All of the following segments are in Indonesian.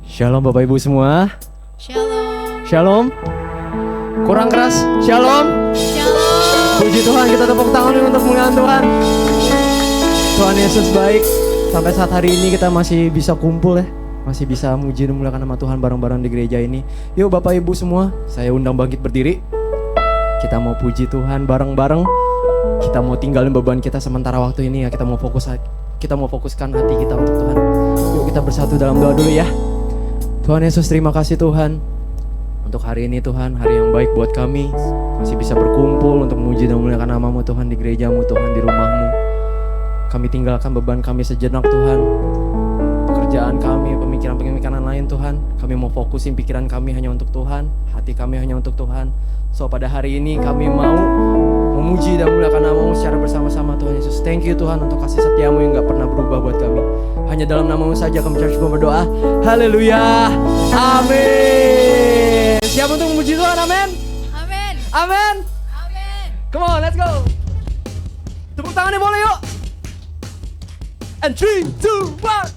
Shalom Bapak Ibu semua. Shalom. Shalom. Kurang keras. Shalom. Shalom. Puji Tuhan, kita tepuk tangan untuk mengenang Tuhan. Tuhan Yesus baik. Sampai saat hari ini kita masih bisa kumpul ya. Masih bisa muji dan memuliakan nama Tuhan bareng-bareng di gereja ini. Yuk Bapak Ibu semua, saya undang bangkit berdiri. Kita mau puji Tuhan bareng-bareng. Kita mau tinggalin beban kita sementara waktu ini ya. Kita mau fokuskan hati kita untuk Tuhan. Yuk kita bersatu dalam doa dulu ya. Tuhan Yesus, terima kasih Tuhan untuk hari ini Tuhan, hari yang baik buat kami. Masih bisa berkumpul untuk memuji dan memuliakan nama-Mu Tuhan di gereja-Mu Tuhan, di rumah-Mu. Kami tinggalkan beban kami sejenak Tuhan, pekerjaan kami, pemikiran-pemikiran lain Tuhan. Kami mau fokusin pikiran kami hanya untuk Tuhan, hati kami hanya untuk Tuhan. So pada hari ini kami mau memuji dan memuliakan nama-Mu secara bersama-sama Tuhan Yesus. Thank you Tuhan untuk kasih setia-Mu yang gak pernah berubah buat kami. Hanya dalam nama-Mu saja kami cukup berdoa. Haleluya. Amin. Siap untuk memuji Tuhan? Amin. Amin. Amin. Amin. Come on, let's go. Tepuk tangannya boleh yuk. And 3, 2, 1.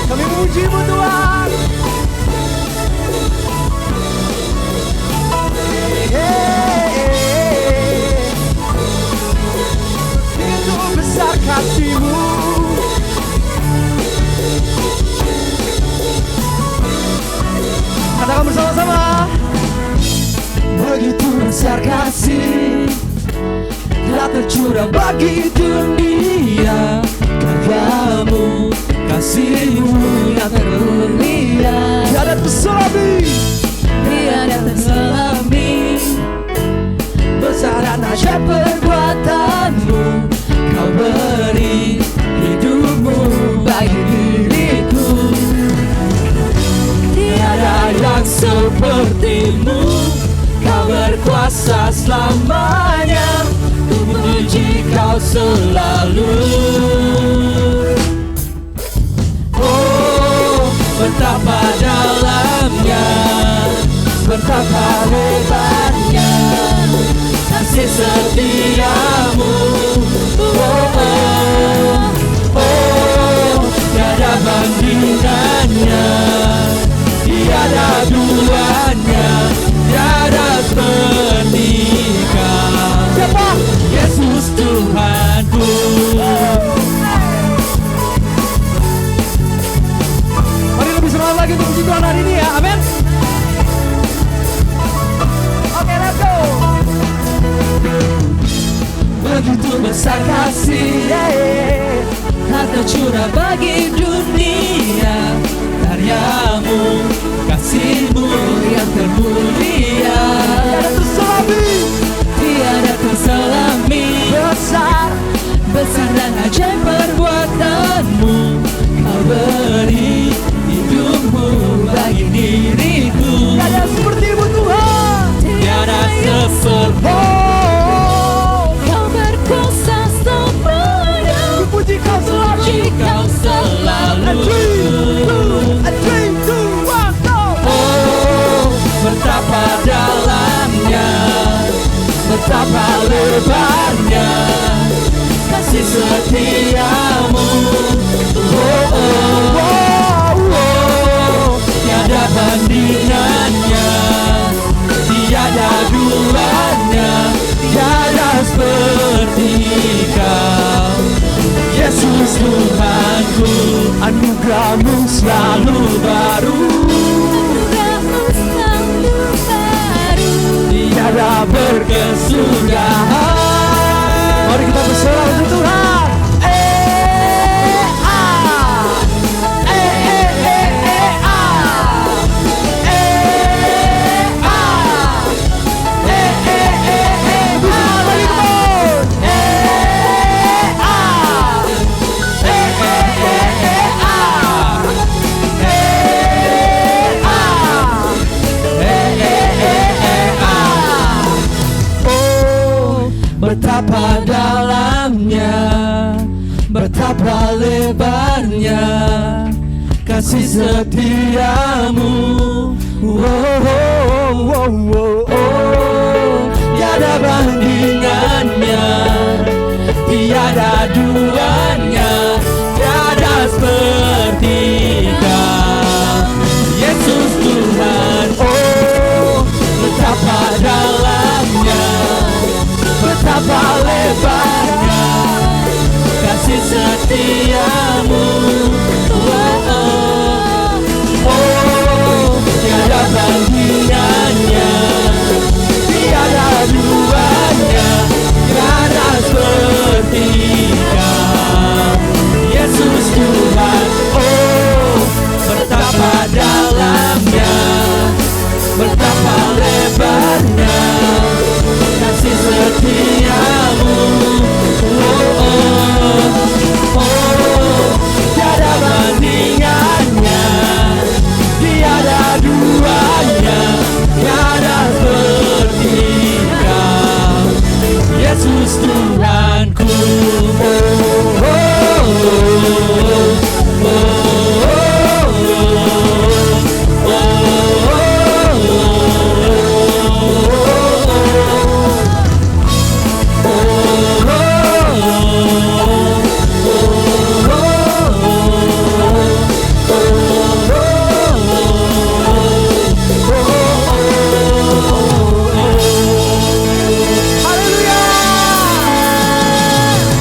Kami memuji-Mu Tuhan. Begitu besar kasih-Mu. Katakan bersama-sama. Begitu besar kasih telah tercurah bagi dunia. Karya-Mu, kasih-Mu yang termulia, tiada terselami, tiada terselami. Besar dan ajaib perbuatan-Mu, Kau beri hidup-Mu bagi diriku. Tiada yang seperti-Mu, Kau berkuasa selamanya. Ku puji Kau selalu. Oh, betapa dalamnya, betapa lebarnya kasih setia-Mu. Oh, oh, oh, tiada bandingannya, tiada duanya, tiada tandingan. Siapa? Yesus Tuhanku. Mari lebih semangat lagi untuk puji Tuhan hari ini ya. Amin. Oke, let's go. Begitu besar kasih telah tercurah bagi dunia. Karya-Mu, kasih-Mu yang termulia, tiada terselami, tiada terselami. Besar dan ajaib perbuatan-Mu, Kau beri hidup-Mu bagi diriku. Tiada seperti-Mu Tuhan, tiada seperti-Mu. Kau berkuasa semuanya, ku puji Kau selalu, puji Kau selalu. Oh, betapa dalamnya, betapa lebarnya kasih setia-Mu. Oh, oh, oh, oh, tiada bandingannya, tiada duanya, tiada seperti Kau. Yesus Tuhanku, anugerah-Mu selalu baru, tiada berkesudahan. Mari kita bersorak untuk Tuhan. Betapa dalamnya, betapa lebarnya kasih setia-Mu. Oh, oh, oh, oh, oh, oh. Tiada bandingannya, setiamu. Oh, tiada bandingannya, tiada duanya, tiada sepertinya. Yesus Tuhan, oh betapa dalamnya, betapa lebarnya kasih setiamu. Tiada bandingannya, tiada duanya, tiada sepertinya. Yesus Tuhanku.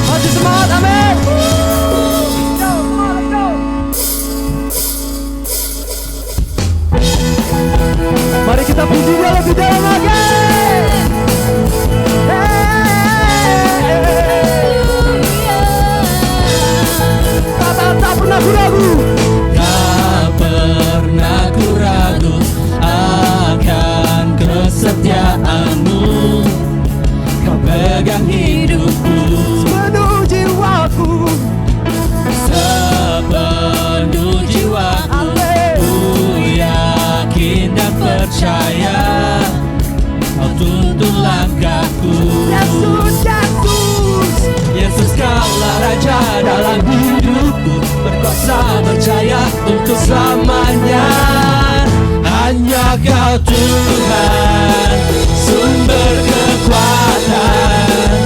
Masih semangat, amin. Mari kita puji Dia lebih dalam lagi. Tak pernah ragu. Tak pernah ku ragu akan kesetiaanmu. Kau pegang hidupku Sepenuh jiwaku. sepenuh jiwaku. Ku yakin dan percaya Kau tuntun langkahku. Yesus, Yesus. Yesus Kaulah Raja dalam hidupku, berkuasa berjaya untuk selamanya. Hanya Kau Tuhan, sumber kekuatan,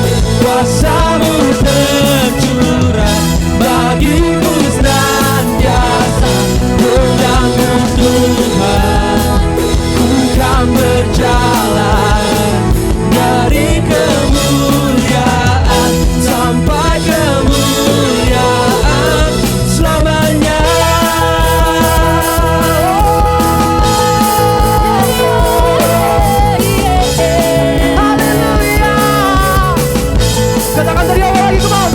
kuasa-Mu tercurah bagiku senantiasa. Denganmu Tuhan, ku kan berjalan dari kemuliaan sampai kemuliaan selamanya. Haleluya. Katakan dari awal lagi, come on.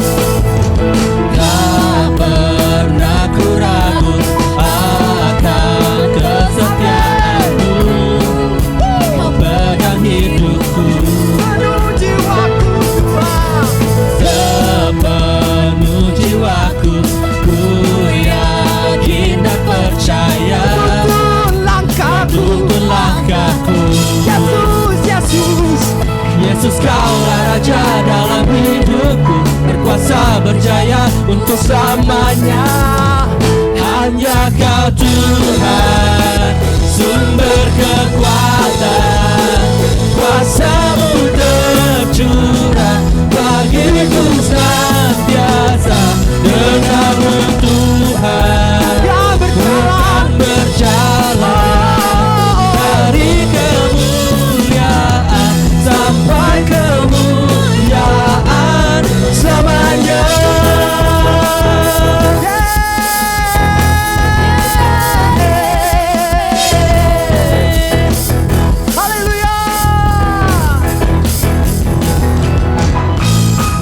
Tak pernah ku ragu akan kesetiaanmu. Kau pegang hidupku Sepenuh jiwaku, Tuhan. sepenuh jiwaku. Ku yakin dan percaya Tuntun langkahku. tuntun langkahku. Yesus, Yesus. Yesus Kaulah Raja dalam hidupku, berkuasa berjaya untuk selamanya. Hanya Kau Tuhan, sumber kekuatan, kuasa-Mu tercurah bagiku senantiasa. Denganmu Tuhan, Yang berjalan. berjalan dari kemuliaan sampai kemuliaan selamanya. Haleluya.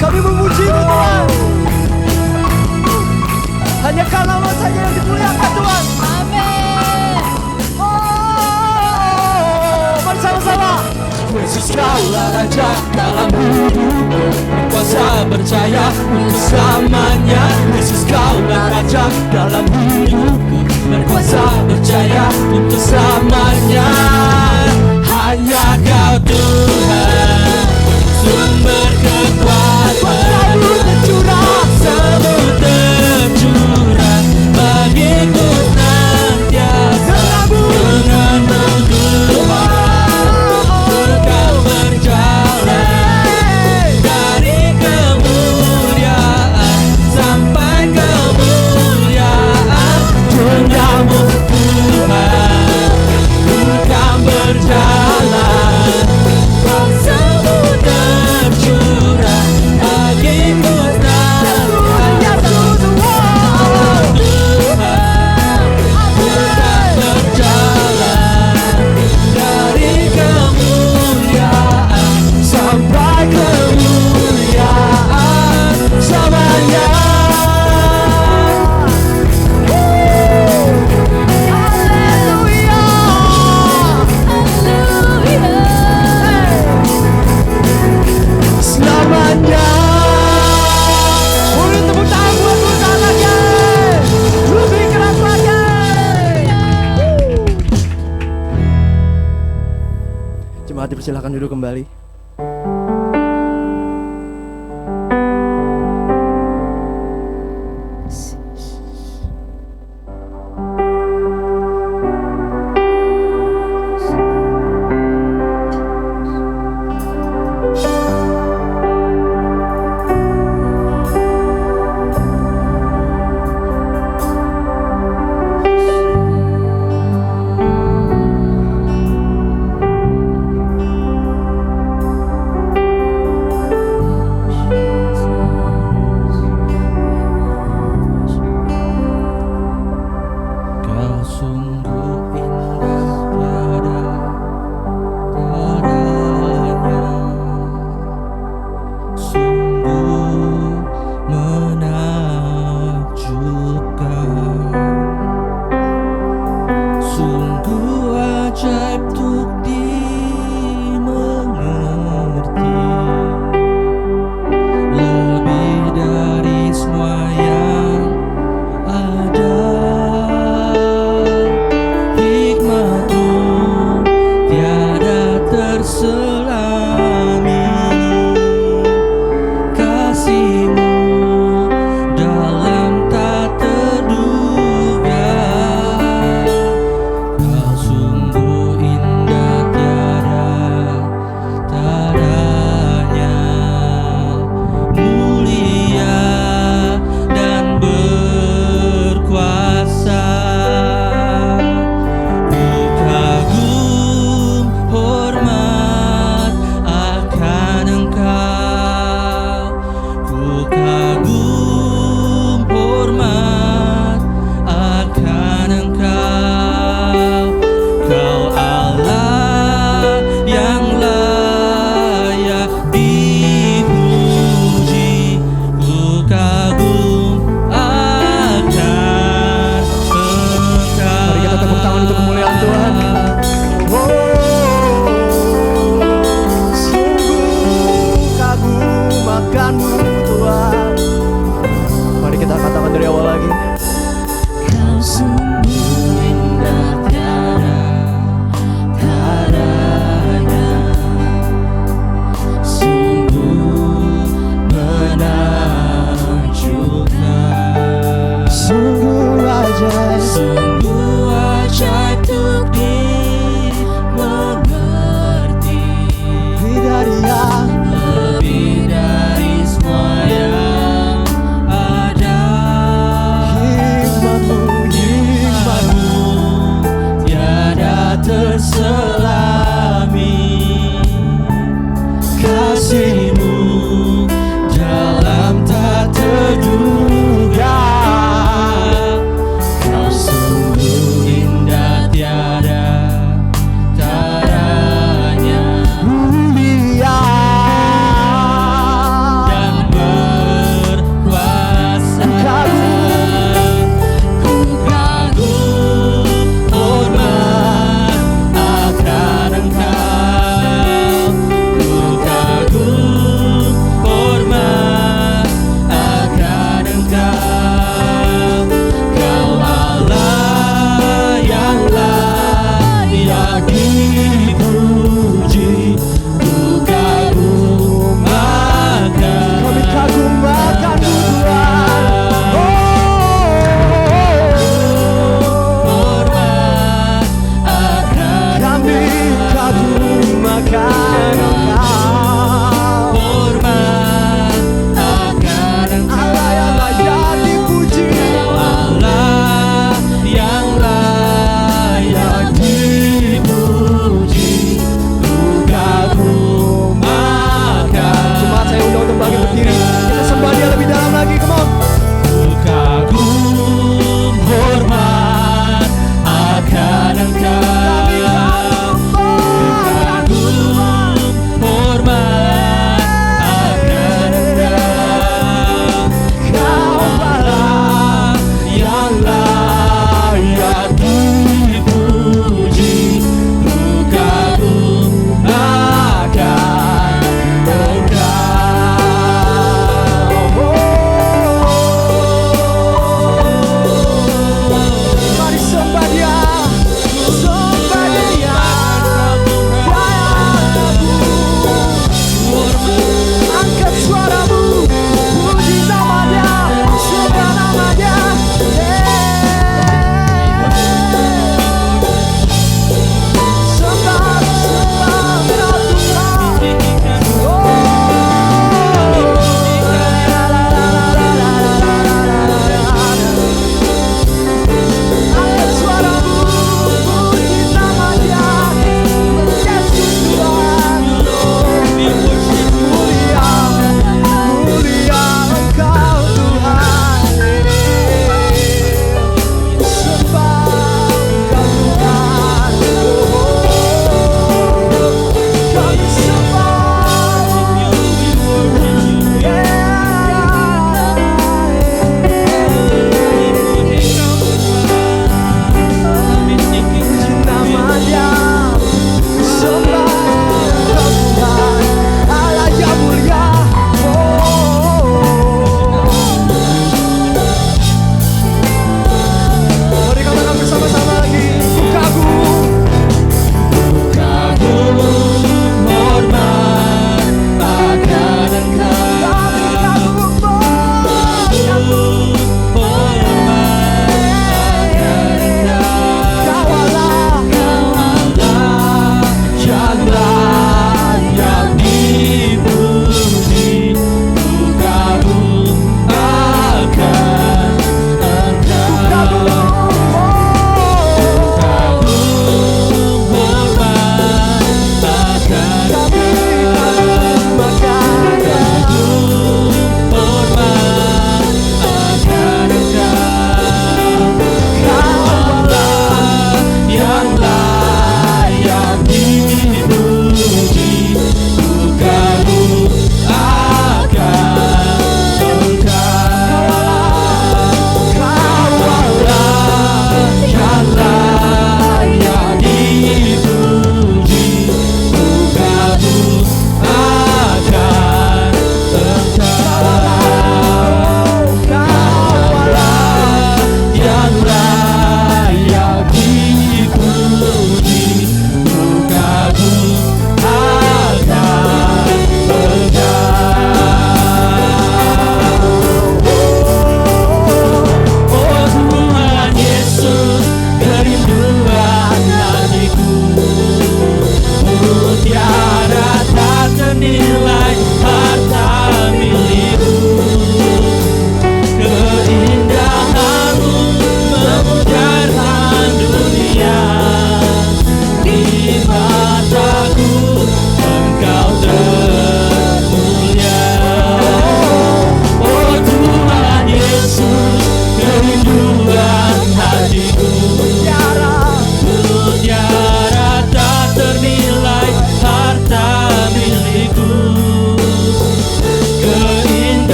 Kami memuji-Mu, Tuhan. Hanya Kau saja yang dimuliakan, Tuhan. Amin. Oh, bersama-sama. Yesus Kaulah Raja dalam hidupku, berkuasa berjaya untuk selamanya. Yesus Kaulah Raja dalam hidupku, berkuasa berjaya untuk selamanya. Hanya Kau Tuhan, sumber kekuatan, kuasa-Mu tercurah bagiku senantiasa. Denganmu Tuhan, Kau berjalan dari kemuliaan sampai kemuliaan Persilahkan duduk kembali. Kau sungguh indah tiada taranya, sungguh menakjubkan, sungguh ajaib untuk dimengerti, lebih dari semua yang ada. Hikmat-Mu tiada terselami, kasih-Mu dalam tak terduga. Kau sungguh indah tiada taranya, mulia dan berkuasa. Ku kagum hormat akan Engkau, ku kagum hormat akan Engkau. Kau Allah yang layak dipuji, ku kagum akan Engkau. Mari kita tepuk tangan untuk kemuliaan Tuhan. Sungguh kagum akan-Mu Tuhan. Mari kita katakan dari awal lagi. Kau sungguh indah tiada taranya, sungguh menakjubkan, Sungguh ajaib. sungguh ajaib untuk dimengerti, Lebih dari yang lebih dari semua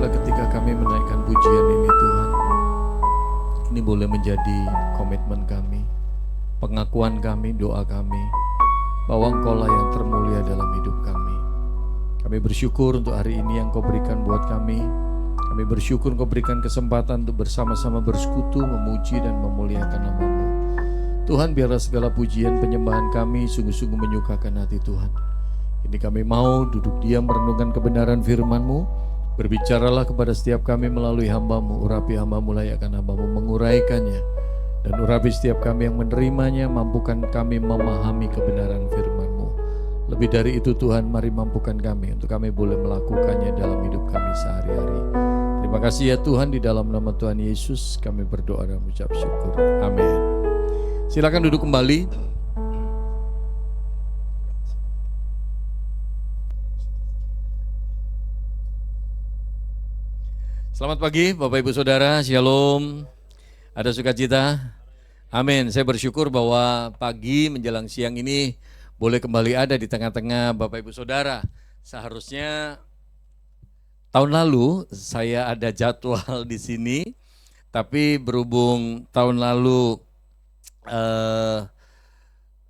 biarlah ketika kami menaikkan pujian ini Tuhan, ini boleh menjadi komitmen kami, pengakuan kami, doa kami, bahwa Engkau-lah yang termulia dalam hidup kami. Kami bersyukur untuk hari ini yang Kau berikan buat kami. Kami bersyukur Kau berikan kesempatan untuk bersama-sama bersekutu, memuji dan memuliakan nama-Mu. Tuhan, biarlah segala pujian penyembahan kami sungguh-sungguh menyukakan hati Tuhan. Ini kami mau duduk diam merenungkan kebenaran firman-Mu. Berbicaralah kepada setiap kami melalui hamba-Mu. Urapi hamba-Mu, layakkan hamba-Mu menguraikannya. Dan urapi setiap kami yang menerimanya, mampukan kami memahami kebenaran firman-Mu. Lebih dari itu Tuhan, mari mampukan kami untuk kami boleh melakukannya dalam hidup kami sehari-hari. Terima kasih ya Tuhan, di dalam nama Tuhan Yesus kami berdoa dan mengucap syukur. Amin. Silakan duduk kembali. Selamat pagi Bapak Ibu Saudara, Shalom. Ada sukacita? Amin. Saya bersyukur bahwa pagi menjelang siang ini boleh kembali ada di tengah-tengah Bapak Ibu Saudara. Seharusnya tahun lalu saya ada jadwal di sini, tapi berhubung tahun lalu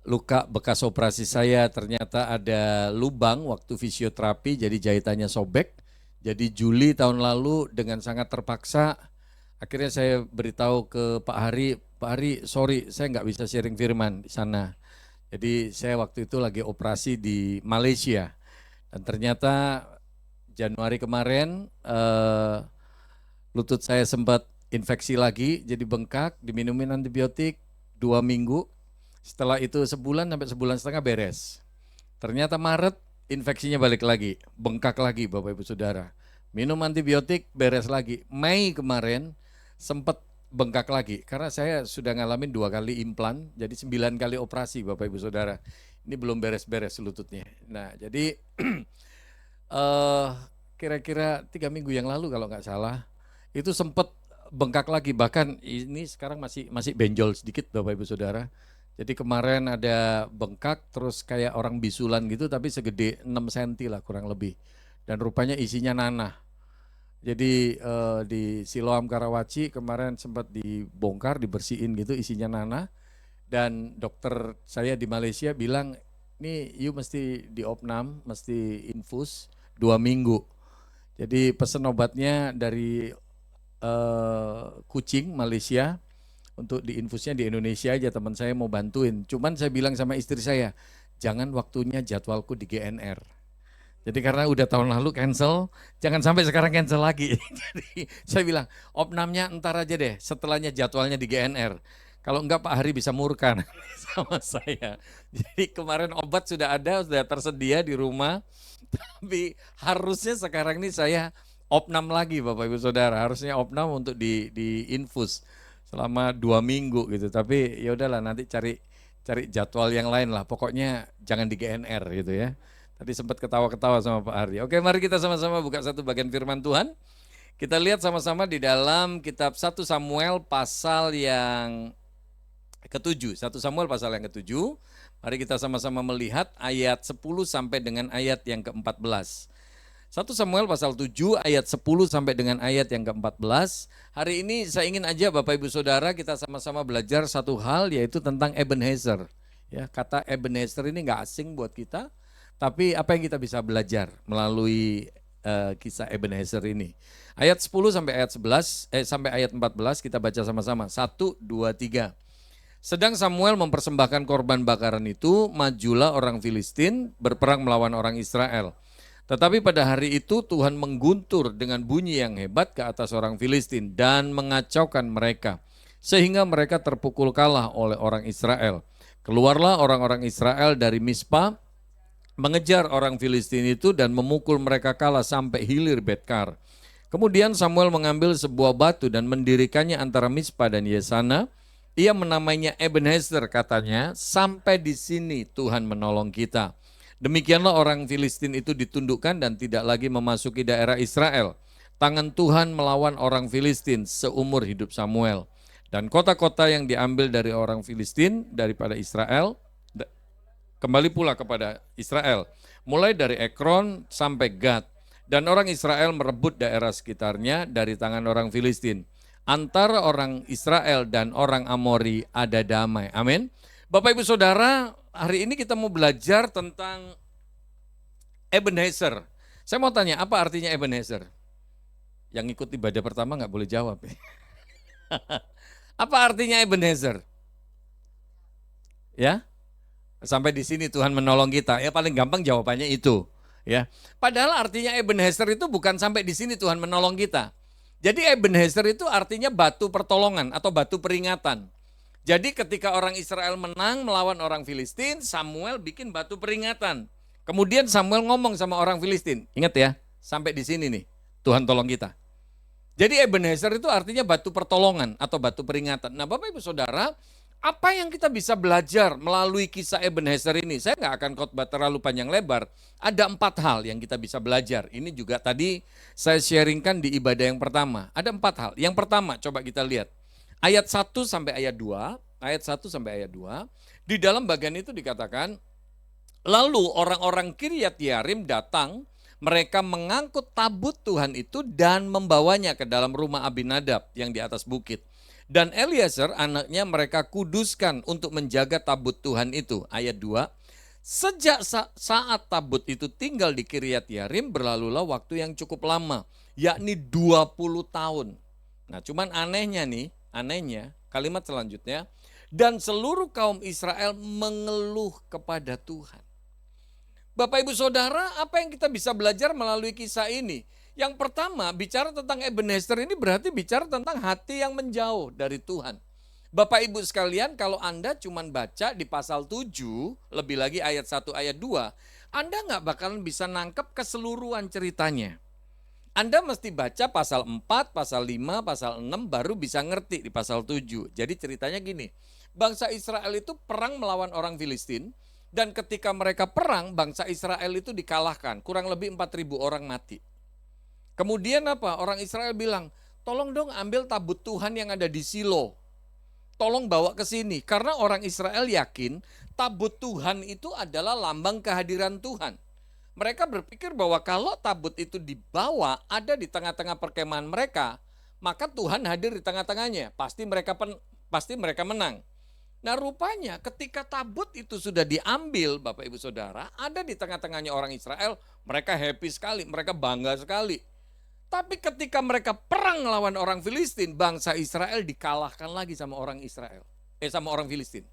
luka bekas operasi saya ternyata ada lubang waktu fisioterapi, jadi jahitannya sobek. Jadi Juli tahun lalu dengan sangat terpaksa akhirnya saya beritahu ke Pak Hari, sorry saya nggak bisa sharing firman di sana. Jadi saya waktu itu lagi operasi di Malaysia dan ternyata Januari kemarin lutut saya sempat infeksi lagi, jadi bengkak, diminumin antibiotik 2 minggu. Setelah itu sebulan sampai sebulan setengah beres. Ternyata Maret infeksinya balik lagi, bengkak lagi Bapak Ibu Saudara. Minum antibiotik beres lagi. Mei kemarin sempat bengkak lagi karena saya sudah ngalamin 2 kali implan, jadi 9 kali operasi Bapak Ibu Saudara. Ini belum beres-beres lututnya. Nah jadi kira-kira 3 minggu yang lalu kalau nggak salah itu sempat bengkak lagi, bahkan ini sekarang masih benjol sedikit Bapak Ibu Saudara. Jadi kemarin ada bengkak terus kayak orang bisulan gitu tapi segede 6 cm lah kurang lebih. Dan rupanya isinya nanah. Jadi di Siloam Karawaci kemarin sempat dibongkar, dibersihin gitu isinya nanah. Dan dokter saya di Malaysia bilang, ini you mesti diopnam, mesti infus 2 minggu. Jadi pesen obatnya dari Kuching, Malaysia. Untuk diinfusnya di Indonesia aja, teman saya mau bantuin. Cuman saya bilang sama istri saya, jangan waktunya jadwalku di GNR. Jadi karena udah tahun lalu cancel, jangan sampai sekarang cancel lagi. Jadi saya bilang, opnamnya entar aja deh, setelahnya jadwalnya di GNR. Kalau enggak Pak Hari bisa murkan sama saya. Jadi kemarin obat sudah ada, sudah tersedia di rumah. Tapi harusnya sekarang ini saya opnam lagi Bapak Ibu Saudara. Harusnya opnam untuk diinfus selama 2 minggu gitu. Tapi ya udahlah nanti cari jadwal yang lain lah. Pokoknya jangan di GNR gitu ya. Tadi sempat ketawa-ketawa sama Pak Hari. Oke, mari kita sama-sama buka satu bagian firman Tuhan. Kita lihat sama-sama di dalam kitab 1 Samuel pasal yang ke-7. 1 Samuel pasal yang ke-7. Mari kita sama-sama melihat ayat 10 sampai dengan ayat yang ke-14. 1 Samuel pasal 7 ayat 10 sampai dengan ayat yang ke-14. Hari ini saya ingin aja Bapak Ibu Saudara kita sama-sama belajar satu hal, yaitu tentang Ebenezer. Ya, kata Ebenezer ini nggak asing buat kita, tapi apa yang kita bisa belajar melalui kisah Ebenezer ini. Ayat 10 sampai ayat 11 sampai ayat 14 kita baca sama-sama. 1 2 3. Sedang Samuel mempersembahkan korban bakaran itu, majulah orang Filistin berperang melawan orang Israel. Tetapi pada hari itu Tuhan mengguntur dengan bunyi yang hebat ke atas orang Filistin dan mengacaukan mereka, sehingga mereka terpukul kalah oleh orang Israel. Keluarlah orang-orang Israel dari Mispa, mengejar orang Filistin itu dan memukul mereka kalah sampai hilir Betkar. Kemudian Samuel mengambil sebuah batu dan mendirikannya antara Mispa dan Yesana. Ia menamainya Ebenezer, katanya, sampai di sini Tuhan menolong kita. Demikianlah orang Filistin itu ditundukkan dan tidak lagi memasuki daerah Israel. Tangan Tuhan melawan orang Filistin seumur hidup Samuel. Dan kota-kota yang diambil dari orang Filistin daripada Israel, kembali pula kepada Israel. Mulai dari Ekron sampai Gad. Dan orang Israel merebut daerah sekitarnya dari tangan orang Filistin. Antara orang Israel dan orang Amori ada damai. Amin. Bapak Ibu Saudara, hari ini kita mau belajar tentang Ebenezer. Saya mau tanya, apa artinya Ebenezer? Yang ikut ibadah pertama nggak boleh jawab. Apa artinya Ebenezer? Ya, sampai di sini Tuhan menolong kita. Ya paling gampang jawabannya itu. Ya, padahal artinya Ebenezer itu bukan sampai di sini Tuhan menolong kita. Jadi Ebenezer itu artinya batu pertolongan atau batu peringatan. Jadi ketika orang Israel menang melawan orang Filistin, Samuel bikin batu peringatan. Kemudian Samuel ngomong sama orang Filistin, ingat ya, sampai di sini nih, Tuhan tolong kita. Jadi Ebenezer itu artinya batu pertolongan atau batu peringatan. Nah Bapak Ibu Saudara, apa yang kita bisa belajar melalui kisah Ebenezer ini? Saya nggak akan khotbah terlalu panjang lebar. Ada 4 hal yang kita bisa belajar. Ini juga tadi saya sharingkan di ibadah yang pertama. Ada 4 hal. Yang pertama, coba kita lihat. Ayat 1 sampai ayat 2. Ayat 1 sampai ayat 2. Di dalam bagian itu dikatakan, lalu orang-orang Kiryat Yearim datang, mereka mengangkut tabut Tuhan itu dan membawanya ke dalam rumah Abinadab yang di atas bukit. Dan Eliezer anaknya mereka kuduskan untuk menjaga tabut Tuhan itu. Ayat 2. Sejak saat tabut itu tinggal di Kiryat Yearim berlalulah waktu yang cukup lama. Yakni 20 tahun. Nah cuman anehnya kalimat selanjutnya. Dan seluruh kaum Israel mengeluh kepada Tuhan. Bapak Ibu Saudara, apa yang kita bisa belajar melalui kisah ini? Yang pertama, bicara tentang Ebenezer ini berarti bicara tentang hati yang menjauh dari Tuhan. Bapak Ibu sekalian, kalau Anda cuma baca di pasal 7, lebih lagi ayat 1, ayat 2, Anda nggak bakalan bisa nangkep keseluruhan ceritanya. Anda mesti baca pasal 4, pasal 5, pasal 6, baru bisa ngerti di pasal 7. Jadi ceritanya gini, bangsa Israel itu perang melawan orang Filistin, dan ketika mereka perang, bangsa Israel itu dikalahkan, kurang lebih 4.000 orang mati. Kemudian apa? Orang Israel bilang, tolong dong ambil tabut Tuhan yang ada di Silo. Tolong bawa ke sini. Karena orang Israel yakin tabut Tuhan itu adalah lambang kehadiran Tuhan. Mereka berpikir bahwa kalau tabut itu dibawa ada di tengah-tengah perkemahan mereka, maka Tuhan hadir di tengah-tengahnya. Pasti mereka menang. Nah rupanya ketika tabut itu sudah diambil Bapak Ibu Saudara, ada di tengah-tengahnya orang Israel, mereka happy sekali, mereka bangga sekali. Tapi ketika mereka perang melawan orang Filistin, bangsa Israel dikalahkan lagi sama orang sama orang Filistin.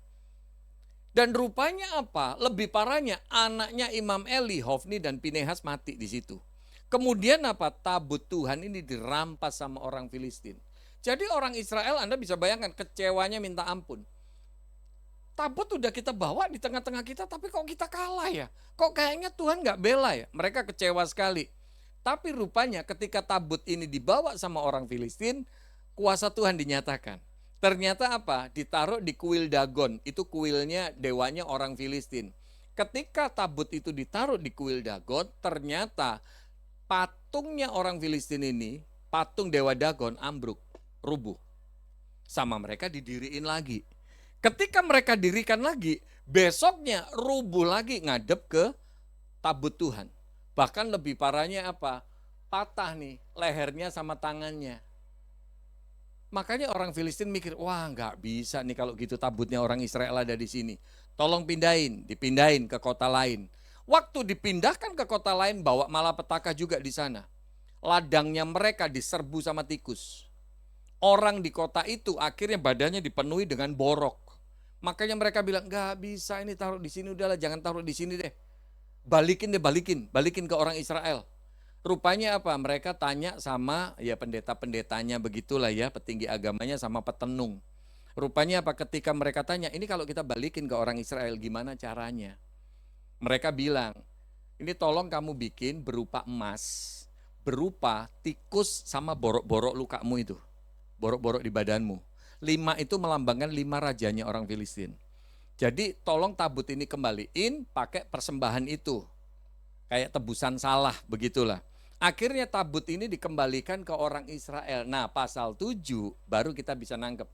Dan rupanya apa? Lebih parahnya anaknya Imam Eli, Hofni dan Pinehas mati di situ. Kemudian apa? Tabut Tuhan ini dirampas sama orang Filistin. Jadi orang Israel Anda bisa bayangkan kecewanya minta ampun. Tabut udah kita bawa di tengah-tengah kita, tapi kok kita kalah ya? Kok kayaknya Tuhan gak bela ya? Mereka kecewa sekali. Tapi rupanya ketika tabut ini dibawa sama orang Filistin, kuasa Tuhan dinyatakan. Ternyata apa? Ditaruh di kuil Dagon, itu kuilnya dewanya orang Filistin. Ketika tabut itu ditaruh di kuil Dagon, ternyata patungnya orang Filistin ini, patung dewa Dagon ambruk, rubuh. Sama mereka didiriin lagi. Ketika mereka dirikan lagi, besoknya rubuh lagi ngadep ke tabut Tuhan. Bahkan lebih parahnya apa? Patah nih lehernya sama tangannya. Makanya orang Filistin mikir, wah nggak bisa nih kalau gitu tabutnya orang Israel ada di sini. Tolong dipindahin ke kota lain. Waktu dipindahkan ke kota lain bawa malapetaka juga di sana. Ladangnya mereka diserbu sama tikus. Orang di kota itu akhirnya badannya dipenuhi dengan borok. Makanya mereka bilang, nggak bisa ini taruh di sini udahlah, jangan taruh di sini deh. Balikin ke orang Israel. Rupanya apa? Mereka tanya sama ya pendeta-pendetanya begitulah ya, petinggi agamanya sama petenung. Rupanya apa? Ketika mereka tanya, ini kalau kita balikin ke orang Israel gimana caranya? Mereka bilang, ini tolong kamu bikin berupa emas, berupa tikus sama borok-borok lukamu itu. Borok-borok di badanmu. 5 itu melambangkan 5 rajanya orang Filistin. Jadi tolong tabut ini kembaliin pakai persembahan itu. Kayak tebusan salah begitulah. Akhirnya tabut ini dikembalikan ke orang Israel. Nah pasal 7 baru kita bisa nangkep.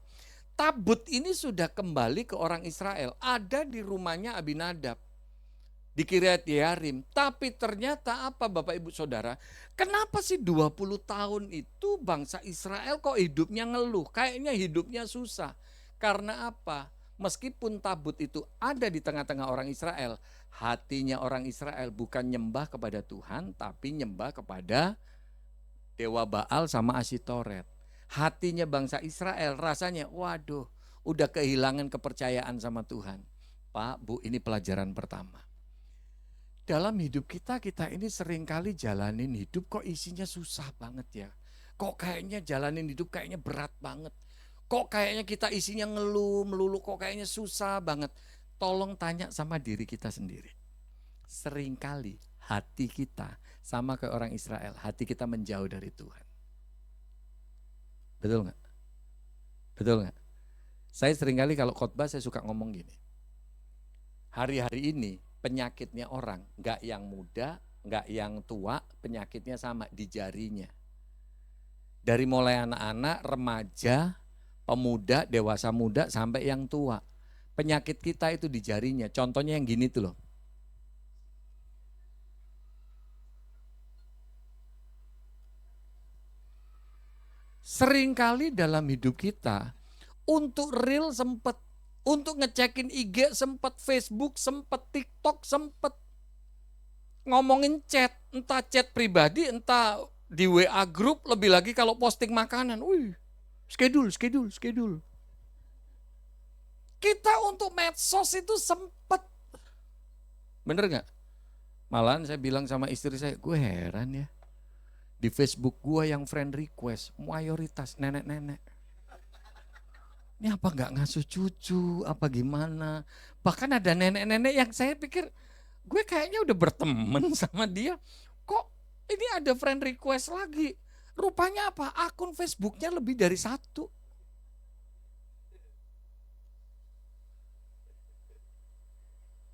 Tabut ini sudah kembali ke orang Israel. Ada di rumahnya Abinadab. di Kiryat Yearim. Tapi ternyata apa Bapak Ibu Saudara? Kenapa sih 20 tahun itu bangsa Israel kok hidupnya ngeluh? Kayaknya hidupnya susah. Karena apa? Meskipun tabut itu ada di tengah-tengah orang Israel, hatinya orang Israel bukan nyembah kepada Tuhan, tapi nyembah kepada Dewa Baal sama Asitoret. Hatinya bangsa Israel rasanya, waduh, udah kehilangan kepercayaan sama Tuhan. Pak, Bu, ini pelajaran pertama. Dalam hidup kita ini seringkali jalanin hidup kok isinya susah banget ya. Kok kayaknya jalanin hidup kayaknya berat banget. Kok kayaknya kita isinya ngeluh, melulu, kok kayaknya susah banget. Tolong tanya sama diri kita sendiri. Seringkali hati kita sama kayak orang Israel, hati kita menjauh dari Tuhan. Betul nggak? Betul nggak? Saya seringkali kalau khotbah saya suka ngomong gini. Hari-hari ini penyakitnya orang, nggak yang muda, nggak yang tua, penyakitnya sama di jarinya. Dari mulai anak-anak, remaja, pemuda, dewasa muda, sampai yang tua. Penyakit kita itu di jarinya. Contohnya yang gini tuh loh. Seringkali dalam hidup kita, untuk reel sempet, untuk ngecekin IG sempet, Facebook sempet, TikTok sempet. Ngomongin chat, entah chat pribadi, entah di WA group, lebih lagi kalau posting makanan. Wih, schedule. Kita untuk medsos itu sempet. Bener gak? Malahan saya bilang sama istri saya, gue heran ya. Di Facebook gue yang friend request, mayoritas nenek-nenek. Ini apa gak ngasuh cucu, apa gimana. Bahkan ada nenek-nenek yang saya pikir, gue kayaknya udah berteman sama dia. Kok ini ada friend request lagi. Rupanya apa? Akun Facebooknya lebih dari 1.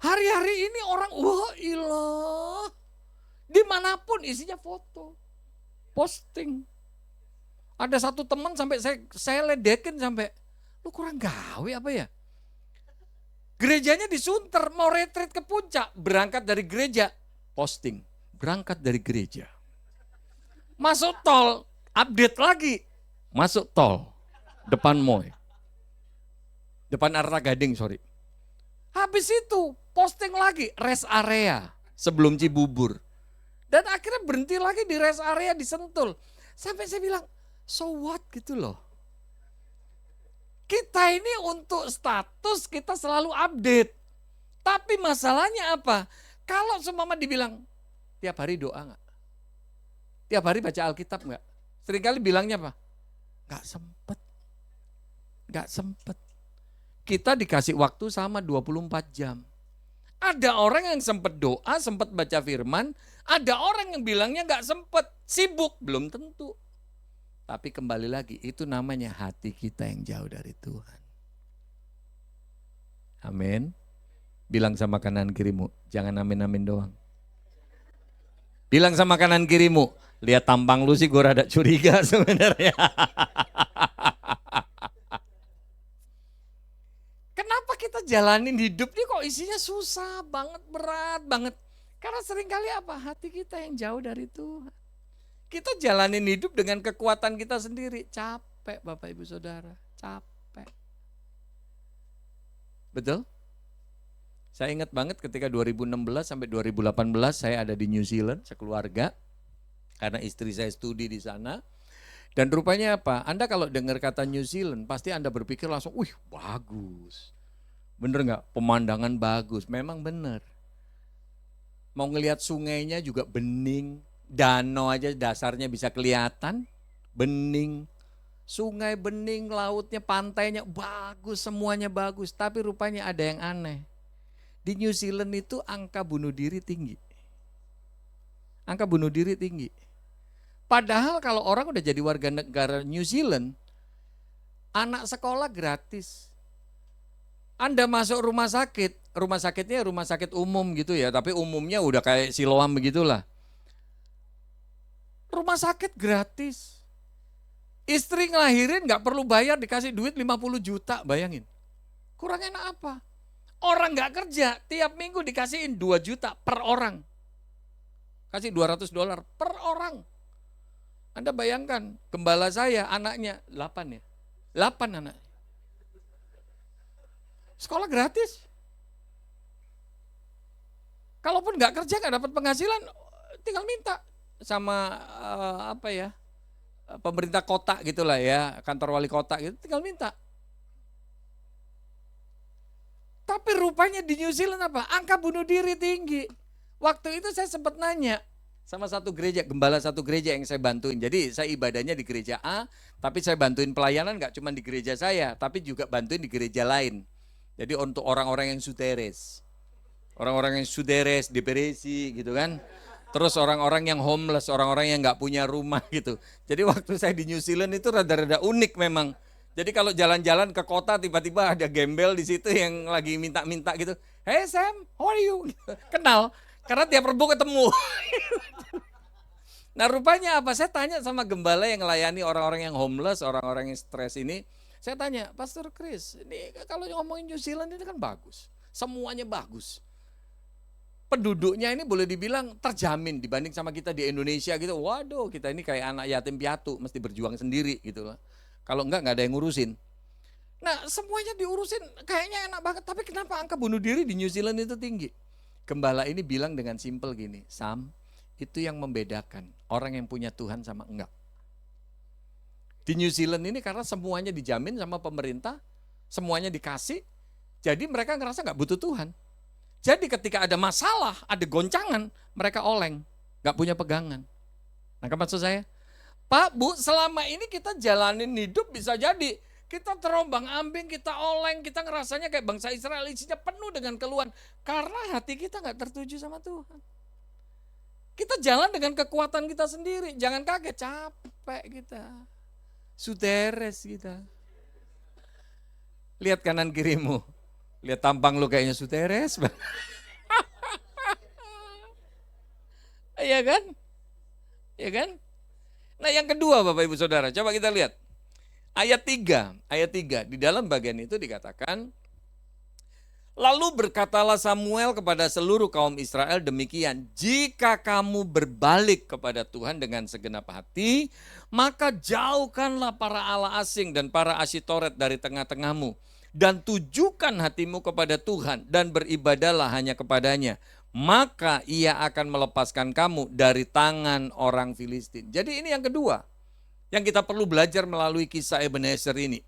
Hari-hari ini orang, wah ilah. Dimanapun isinya foto, posting. Ada satu teman sampai saya ledekin sampai, lu kurang gawe apa ya? Gerejanya disunter, mau retreat ke puncak, berangkat dari gereja, posting, berangkat dari gereja. Masuk tol, update lagi, masuk tol, depan Moy. Depan Arta Gading, sorry. Habis itu, posting lagi, rest area, sebelum Cibubur. Dan akhirnya berhenti lagi di rest area di Sentul. Sampai saya bilang, so what gitu loh. Kita ini untuk status kita selalu update. Tapi masalahnya apa? Kalau semua dibilang, tiap hari doa gak? Tiap hari baca Alkitab gak? Seringkali bilangnya apa? Gak sempet. Kita dikasih waktu sama 24 jam. Ada orang yang sempat doa, sempat baca firman. Ada orang yang bilangnya gak sempet, sibuk, belum tentu. Tapi kembali lagi, itu namanya hati kita yang jauh dari Tuhan. Amin. Bilang sama kanan kirimu, jangan amin-amin doang. Bilang sama kanan kirimu, lihat tampang lu sih gue rada curiga sebenarnya. Kenapa kita jalanin hidup ini kok isinya susah banget, berat banget. Karena seringkali apa? Hati kita yang jauh dari Tuhan. Kita jalanin hidup dengan kekuatan kita sendiri. Capek Bapak Ibu Saudara, capek. Betul? Saya ingat banget ketika 2016 sampai 2018 saya ada di New Zealand sekeluarga. Karena istri saya studi di sana. Dan rupanya apa? Anda kalau dengar kata New Zealand pasti Anda berpikir langsung, wih bagus. Bener gak? Pemandangan bagus, memang bener. Mau ngelihat sungainya juga bening. Danau aja dasarnya bisa kelihatan, bening. Sungai bening, lautnya, pantainya bagus, semuanya bagus. Tapi rupanya ada yang aneh. Di New Zealand itu angka bunuh diri tinggi. Angka bunuh diri tinggi. Padahal kalau orang udah jadi warga negara New Zealand, anak sekolah gratis. Anda masuk rumah sakitnya rumah sakit umum gitu ya, tapi umumnya udah kayak Siloam begitulah. Rumah sakit gratis. Istri ngelahirin gak perlu bayar, dikasih duit 50 juta, bayangin. Kurang enak apa? Orang nggak kerja, tiap minggu dikasihin 2 juta per orang. Kasih $200 per orang. Anda bayangkan, gembala saya anaknya 8 ya. 8 anak. Sekolah gratis. Kalaupun nggak kerja, nggak dapat penghasilan, tinggal minta sama pemerintah kota gitulah ya, kantor wali kota gitu, tinggal minta. Tapi rupanya di New Zealand apa? Angka bunuh diri tinggi. Waktu itu saya sempat nanya sama satu gereja, gembala satu gereja yang saya bantuin. Jadi saya ibadahnya di gereja A, tapi saya bantuin pelayanan nggak cuma di gereja saya, tapi juga bantuin di gereja lain. Jadi untuk orang-orang yang suteres. Orang-orang yang suteres, depresi gitu kan. Terus orang-orang yang homeless, orang-orang yang nggak punya rumah gitu. Jadi waktu saya di New Zealand itu rada-rada unik memang. Jadi kalau jalan-jalan ke kota tiba-tiba ada gembel di situ yang lagi minta-minta gitu. Hey Sam, how are you? Gitu. Kenal, karena tiap Rebo ketemu. Nah rupanya apa? Saya tanya sama gembala yang melayani orang-orang yang homeless, orang-orang yang stres ini. Saya tanya, Pastor Chris, ini kalau ngomongin New Zealand ini kan bagus. Semuanya bagus. Penduduknya ini boleh dibilang terjamin dibanding sama kita di Indonesia gitu. Waduh, kita ini kayak anak yatim piatu, mesti berjuang sendiri gitu loh. Kalau enggak ada yang ngurusin. Nah semuanya diurusin kayaknya enak banget. Tapi kenapa angka bunuh diri di New Zealand itu tinggi? Gembala ini bilang dengan simpel gini, Sam, itu yang membedakan orang yang punya Tuhan sama enggak. Di New Zealand ini karena semuanya dijamin sama pemerintah, semuanya dikasih, jadi mereka ngerasa nggak butuh Tuhan. Jadi ketika ada masalah, ada goncangan, mereka oleng, nggak punya pegangan. Nah, maksud saya, Pak, Bu, selama ini kita jalanin hidup bisa jadi kita terombang ambing, kita oleng, kita ngerasanya kayak bangsa Israel isinya penuh dengan keluhan karena hati kita nggak tertuju sama Tuhan. Kita jalan dengan kekuatan kita sendiri, jangan kaget, capek kita, suteres kita. Lihat kanan kirimu, lihat tampang lu kayaknya suteres. Iya kan? Iya kan? Nah yang kedua Bapak Ibu Saudara, coba kita lihat. Ayat 3 di dalam bagian itu dikatakan, lalu berkatalah Samuel kepada seluruh kaum Israel demikian, jika kamu berbalik kepada Tuhan dengan segenap hati, maka jauhkanlah para allah asing dan para Asyitoret dari tengah-tengahmu, dan tujukan hatimu kepada Tuhan dan beribadahlah hanya kepadanya. Maka ia akan melepaskan kamu dari tangan orang Filistin. Jadi ini yang kedua yang kita perlu belajar melalui kisah Ebenezer ini.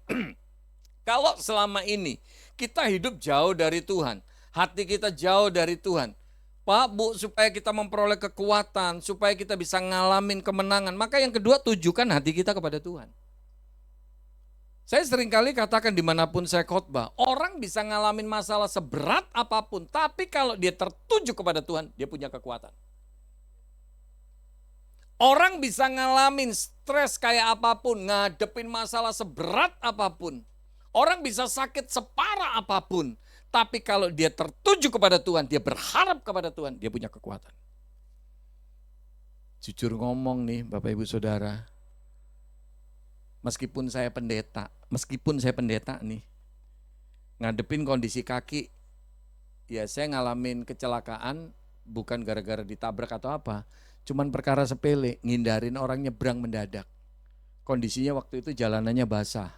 Kalau selama ini kita hidup jauh dari Tuhan, hati kita jauh dari Tuhan, Pak Bu, supaya kita memperoleh kekuatan, supaya kita bisa ngalamin kemenangan, maka yang kedua tujukan hati kita kepada Tuhan. Saya seringkali katakan dimanapun saya khotbah, orang bisa ngalamin masalah seberat apapun, tapi kalau dia tertuju kepada Tuhan, dia punya kekuatan. Orang bisa ngalamin stres kayak apapun, ngadepin masalah seberat apapun. Orang bisa sakit separah apapun, tapi kalau dia tertuju kepada Tuhan, dia berharap kepada Tuhan, dia punya kekuatan. Jujur ngomong nih Bapak Ibu Saudara, meskipun saya pendeta nih, ngadepin kondisi kaki, ya saya ngalamin kecelakaan bukan gara-gara ditabrak atau apa, cuman perkara sepele, ngindarin orang nyebrang mendadak. Kondisinya waktu itu jalanannya basah,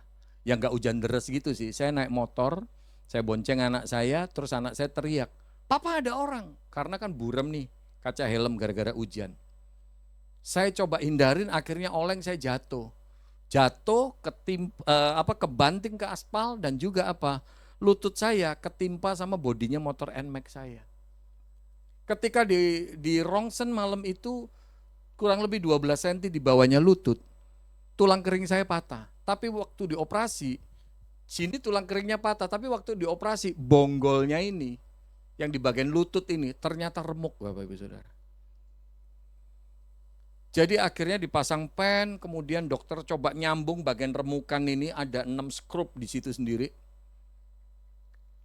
yang gak hujan deres gitu sih. Saya naik motor, saya bonceng anak saya, terus anak saya teriak, "Papa ada orang," karena kan buram nih, kaca helm gara-gara hujan. Saya coba hindarin, akhirnya oleng, saya jatuh. Kebanting ke aspal dan juga lutut saya ketimpa sama bodinya motor NMAX saya. Ketika di rongsen malam itu kurang lebih 12 cm di bawahnya lutut, tulang kering saya patah. Tapi waktu dioperasi, sini tulang keringnya patah, tapi waktu dioperasi bonggolnya ini, yang di bagian lutut ini ternyata remuk Bapak Ibu Saudara. Jadi akhirnya dipasang pen, kemudian dokter coba nyambung bagian remukan ini, ada 6 skrup di situ sendiri.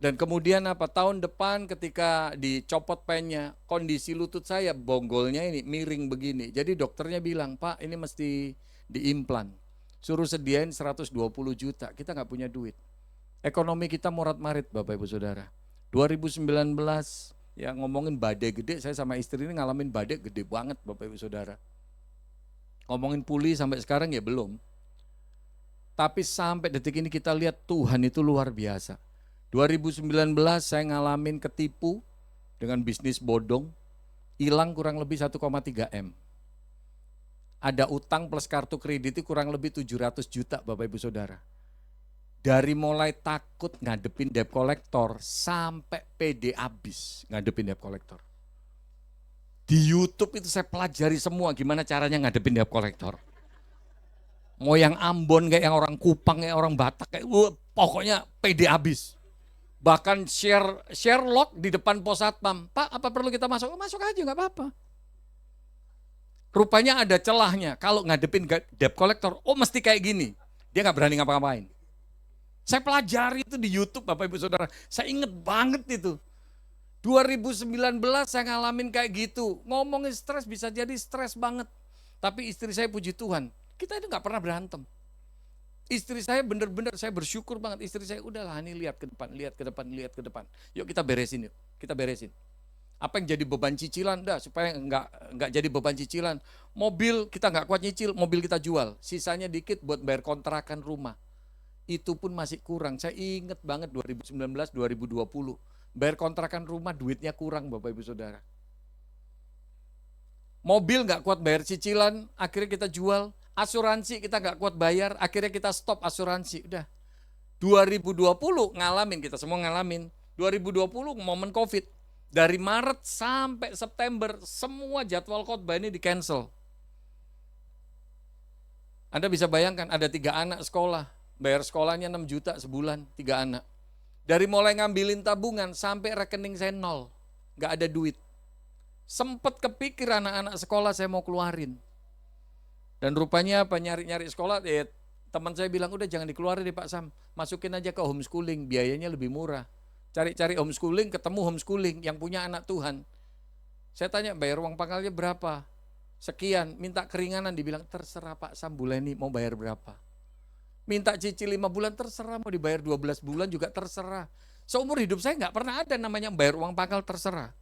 Dan kemudian tahun depan ketika dicopot pennya, kondisi lutut saya bonggolnya ini miring begini. Jadi dokternya bilang, "Pak, ini mesti diimplan. Suruh sediain 120 juta, kita nggak punya duit." Ekonomi kita morat-marit Bapak Ibu Saudara. 2019 ya ngomongin badai gede, saya sama istri ini ngalamin badai gede banget Bapak Ibu Saudara. Ngomongin pulih sampai sekarang ya belum. Tapi sampai detik ini kita lihat Tuhan itu luar biasa. 2019 saya ngalamin ketipu dengan bisnis bodong, hilang kurang lebih 1,3 M. Ada utang plus kartu kredit itu kurang lebih 700 juta Bapak Ibu Saudara. Dari mulai takut ngadepin debt collector sampai PD habis ngadepin debt collector. Di YouTube itu saya pelajari semua gimana caranya ngadepin debt collector. Mau yang Ambon kayak yang orang Kupang kayak orang Batak kayak pokoknya PD habis. Bahkan Sherlock di depan pos satpam, Pak apa perlu kita masuk? Oh, masuk aja nggak apa-apa. Rupanya ada celahnya. Kalau ngadepin debt collector, oh mesti kayak gini. Dia nggak berani ngapa-ngapain. Saya pelajari itu di YouTube Bapak Ibu Saudara. Saya inget banget itu. 2019 saya ngalamin kayak gitu. Ngomongin stres bisa jadi stres banget. Tapi istri saya puji Tuhan, kita itu nggak pernah berantem. Istri saya bener-bener saya bersyukur banget. Istri saya udahlah nih lihat ke depan, lihat ke depan, lihat ke depan. Yuk kita beresin yuk, kita beresin. Apa yang jadi beban cicilan, dah supaya nggak jadi beban cicilan. Mobil kita nggak kuat nyicil, mobil kita jual. Sisanya dikit buat bayar kontrakan rumah. Itu pun masih kurang. Saya inget banget 2019, 2020. Bayar kontrakan rumah duitnya kurang Bapak Ibu Saudara. Mobil nggak kuat bayar cicilan, akhirnya kita jual. Asuransi kita nggak kuat bayar, akhirnya kita stop asuransi. Udah. 2020 ngalamin, kita semua ngalamin. 2020 momen COVID. Dari Maret sampai September, semua jadwal khotbah ini di-cancel. Anda bisa bayangkan ada 3 anak sekolah, bayar sekolahnya 6 juta sebulan, 3 anak. Dari mulai ngambilin tabungan sampai rekening saya 0, nggak ada duit. Sempet kepikir anak-anak sekolah saya mau keluarin. Dan rupanya apa, nyari-nyari sekolah, teman saya bilang udah jangan dikeluarin deh Pak Sam, masukin aja ke homeschooling, biayanya lebih murah. Cari-cari homeschooling, ketemu homeschooling yang punya anak Tuhan. Saya tanya bayar uang pangkalnya berapa? Sekian, minta keringanan, dibilang terserah Pak Sam Buleni mau bayar berapa. Minta cicil 5 bulan terserah, mau dibayar 12 bulan juga terserah. Seumur hidup saya nggak pernah ada namanya bayar uang pangkal terserah.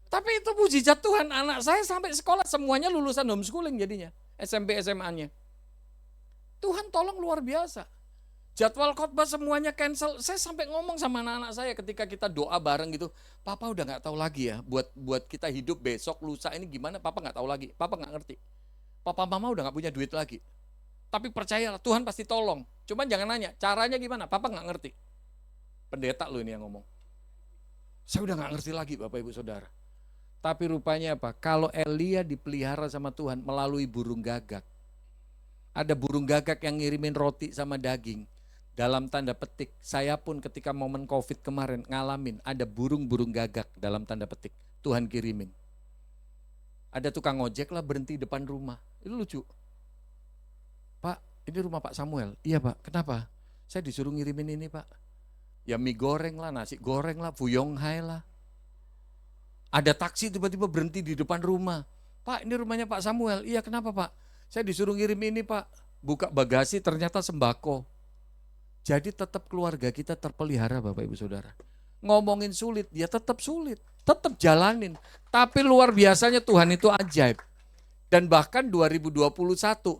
Tapi itu mujizat Tuhan, anak saya sampai sekolah semuanya lulusan homeschooling jadinya, SMP SMA-nya. Tuhan tolong luar biasa. Jadwal khotbah semuanya cancel. Saya sampai ngomong sama anak-anak saya ketika kita doa bareng gitu, Papa udah nggak tahu lagi ya buat kita hidup besok lusa ini gimana, Papa nggak tahu lagi, Papa nggak ngerti. Papa Mama udah nggak punya duit lagi. Tapi percayalah Tuhan pasti tolong. Cuman jangan nanya caranya gimana, Papa nggak ngerti. Pendeta lo ini yang ngomong. Saya udah nggak ngerti lagi Bapak Ibu Saudara. Tapi rupanya apa? Kalau Elia dipelihara sama Tuhan melalui burung gagak. Ada burung gagak yang ngirimin roti sama daging. Dalam tanda petik, saya pun ketika momen COVID kemarin ngalamin ada burung-burung gagak dalam tanda petik. Tuhan kirimin. Ada tukang ojek lah berhenti depan rumah. Itu lucu. Pak, ini rumah Pak Samuel. Iya Pak, kenapa? Saya disuruh ngirimin ini Pak. Ya mie goreng lah, nasi goreng lah, fuyong hai lah. Ada taksi tiba-tiba berhenti di depan rumah. Pak, ini rumahnya Pak Samuel. Iya kenapa Pak? Saya disuruh ngirim ini Pak. Buka bagasi ternyata sembako. Jadi tetap keluarga kita terpelihara Bapak Ibu Saudara. Ngomongin sulit, ya tetap sulit. Tetap jalanin. Tapi luar biasanya Tuhan itu ajaib. Dan bahkan 2021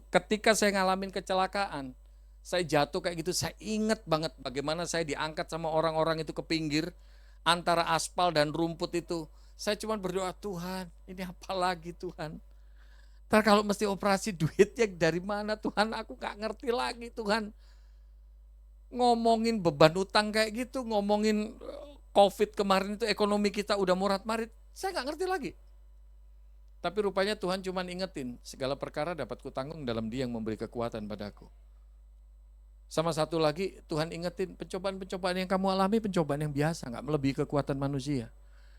ketika saya ngalamin kecelakaan. Saya jatuh kayak gitu, saya ingat banget bagaimana saya diangkat sama orang-orang itu ke pinggir. Antara aspal dan rumput itu. Saya cuma berdoa, Tuhan ini apa lagi Tuhan. Ntar kalau mesti operasi duitnya dari mana Tuhan, aku gak ngerti lagi Tuhan. Ngomongin beban utang kayak gitu, ngomongin COVID kemarin itu ekonomi kita udah morat-marit, saya gak ngerti lagi. Tapi rupanya Tuhan cuma ingetin, segala perkara dapat kutanggung dalam Dia yang memberi kekuatan padaku. Sama satu lagi, Tuhan ingetin, pencobaan-pencobaan yang kamu alami, pencobaan yang biasa, gak melebihi kekuatan manusia.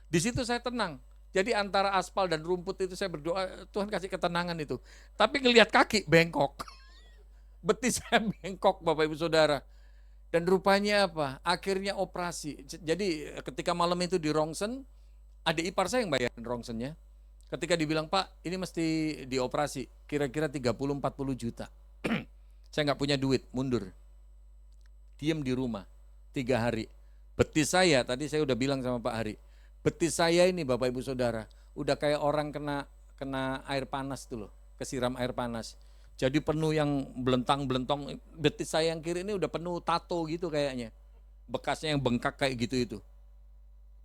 Di situ saya tenang. Jadi antara aspal dan rumput itu saya berdoa, Tuhan kasih ketenangan itu. Tapi ngelihat kaki bengkok. Betis saya bengkok Bapak Ibu Saudara. Dan rupanya apa? Akhirnya operasi. Jadi ketika malam itu di rongsen, adik ipar saya yang bayarin rongsennya. Ketika dibilang, Pak ini mesti dioperasi, kira-kira 30-40 juta. Saya nggak punya duit, mundur. Diem di rumah, 3 hari. Betis saya, tadi saya udah bilang sama Pak Hari, betis saya ini Bapak Ibu Saudara, udah kayak orang kena air panas tuh loh, kesiram air panas. Jadi penuh yang belentang-belentong, betis saya yang kiri ini udah penuh tato gitu kayaknya. Bekasnya yang bengkak kayak gitu itu.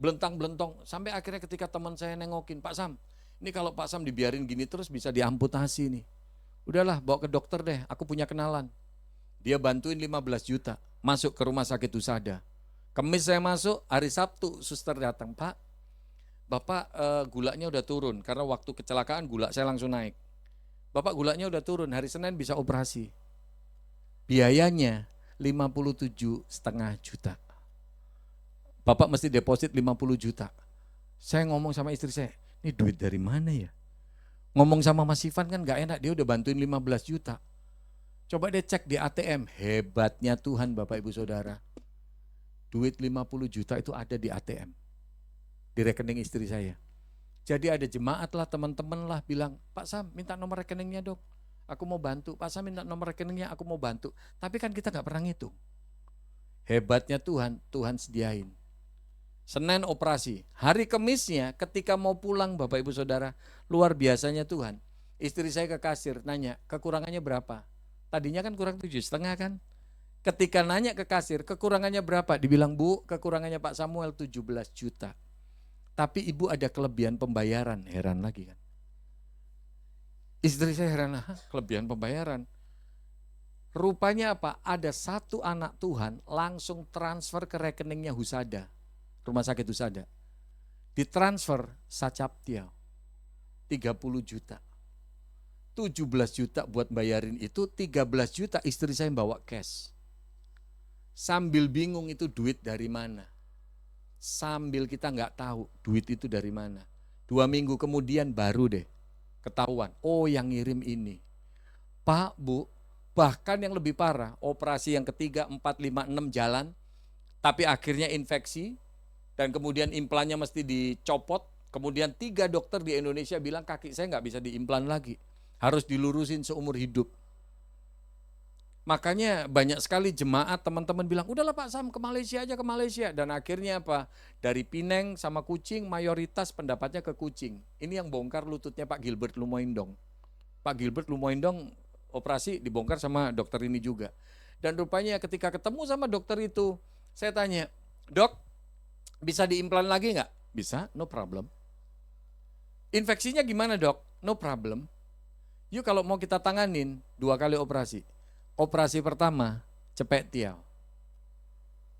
Belentang-belentong, sampai akhirnya ketika teman saya nengokin, Pak Sam, ini kalau Pak Sam dibiarin gini terus bisa diamputasi nih. Udahlah bawa ke dokter deh, aku punya kenalan. Dia bantuin 15 juta, masuk ke rumah sakit Husada. Kamis saya masuk, hari Sabtu suster datang, Pak, Bapak gulanya udah turun, karena waktu kecelakaan gula saya langsung naik. Bapak gulanya udah turun, hari Senin bisa operasi. Biayanya 57,5 juta. Bapak mesti deposit 50 juta. Saya ngomong sama istri saya, ini duit dari mana ya? Ngomong sama Mas Ivan kan gak enak, dia udah bantuin 15 juta. Coba deh cek di ATM, hebatnya Tuhan Bapak Ibu Saudara. Duit 50 juta itu ada di ATM, di rekening istri saya. Jadi ada jemaat lah, teman-teman lah bilang, Pak Sam minta nomor rekeningnya dong, aku mau bantu. Pak Sam minta nomor rekeningnya, aku mau bantu. Tapi kan kita gak pernah ngitung. Hebatnya Tuhan, Tuhan sediain. Senin operasi, hari Kemisnya ketika mau pulang Bapak Ibu Saudara, luar biasanya Tuhan. Istri saya ke kasir nanya, kekurangannya berapa? Tadinya kan kurang 7,5 kan? Ketika nanya ke kasir, kekurangannya berapa? Dibilang, Bu, kekurangannya Pak Samuel 17 juta. Tapi ibu ada kelebihan pembayaran, heran lagi kan? Istri saya heran, kelebihan pembayaran. Rupanya apa? Ada satu anak Tuhan langsung transfer ke rekeningnya Husada, rumah sakit Husada. Ditransfer Sacaptiau, 30 juta. 17 juta buat bayarin itu, 13 juta istri saya bawa cash. Sambil bingung itu duit dari mana. Sambil kita nggak tahu duit itu dari mana. 2 minggu kemudian baru deh ketahuan, oh yang ngirim ini. Pak, Bu, bahkan yang lebih parah, operasi yang ketiga, 4, 5, 6 jalan, tapi akhirnya infeksi, dan kemudian implannya mesti dicopot, kemudian 3 dokter di Indonesia bilang kaki saya nggak bisa diimplan lagi, harus dilurusin seumur hidup. Makanya banyak sekali jemaat teman-teman bilang, udahlah Pak Sam ke Malaysia aja, ke Malaysia. Dan akhirnya apa? Dari Pineng sama Kucing, mayoritas pendapatnya ke Kucing. Ini yang bongkar lututnya Pak Gilbert Lumoindong. Pak Gilbert Lumoindong operasi dibongkar sama dokter ini juga. Dan rupanya ketika ketemu sama dokter itu, saya tanya, Dok, bisa diimplan lagi nggak? Bisa, no problem. Infeksinya gimana Dok? No problem. Yuk kalau mau kita tanganin, 2 kali operasi. Operasi pertama, cepet tiau.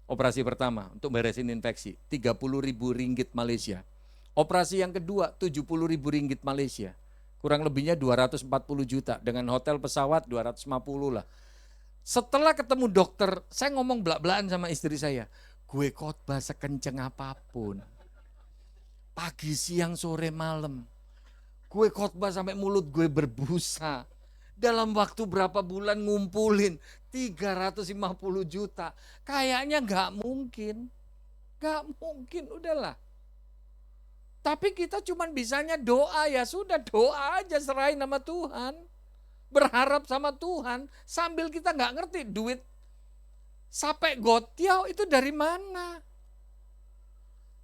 Operasi pertama untuk beresin infeksi, 30.000 ringgit Malaysia. Operasi yang kedua, 70.000 ringgit Malaysia. Kurang lebihnya 240 juta, dengan hotel pesawat 250 lah. Setelah ketemu dokter, saya ngomong belak-belakan sama istri saya, gue khotbah sekenceng apapun, pagi, siang, sore, malam, gue khotbah sampai mulut gue berbusa. Dalam waktu berapa bulan ngumpulin 350 juta. Kayaknya gak mungkin. Gak mungkin, udahlah. Tapi kita cuman bisanya doa, ya sudah doa aja, serahin sama Tuhan. Berharap sama Tuhan. Sambil kita gak ngerti duit sampai gotiau itu dari mana.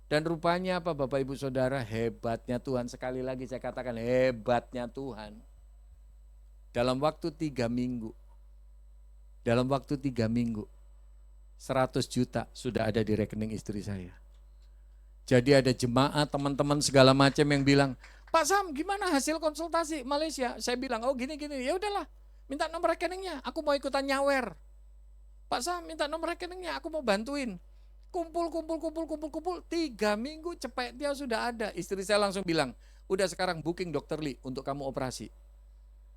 Dan rupanya apa Bapak Ibu Saudara, hebatnya Tuhan. Sekali lagi saya katakan hebatnya Tuhan. Dalam waktu 3 minggu, 100 juta sudah ada di rekening istri saya. Jadi ada jemaat, teman-teman segala macam yang bilang, Pak Sam gimana hasil konsultasi Malaysia? Saya bilang, oh gini, ya udahlah, minta nomor rekeningnya, aku mau ikutan nyawer. Pak Sam minta nomor rekeningnya, aku mau bantuin. Kumpul, 3 minggu cepet dia sudah ada. Istri saya langsung bilang, udah sekarang booking Dokter Lee untuk kamu operasi.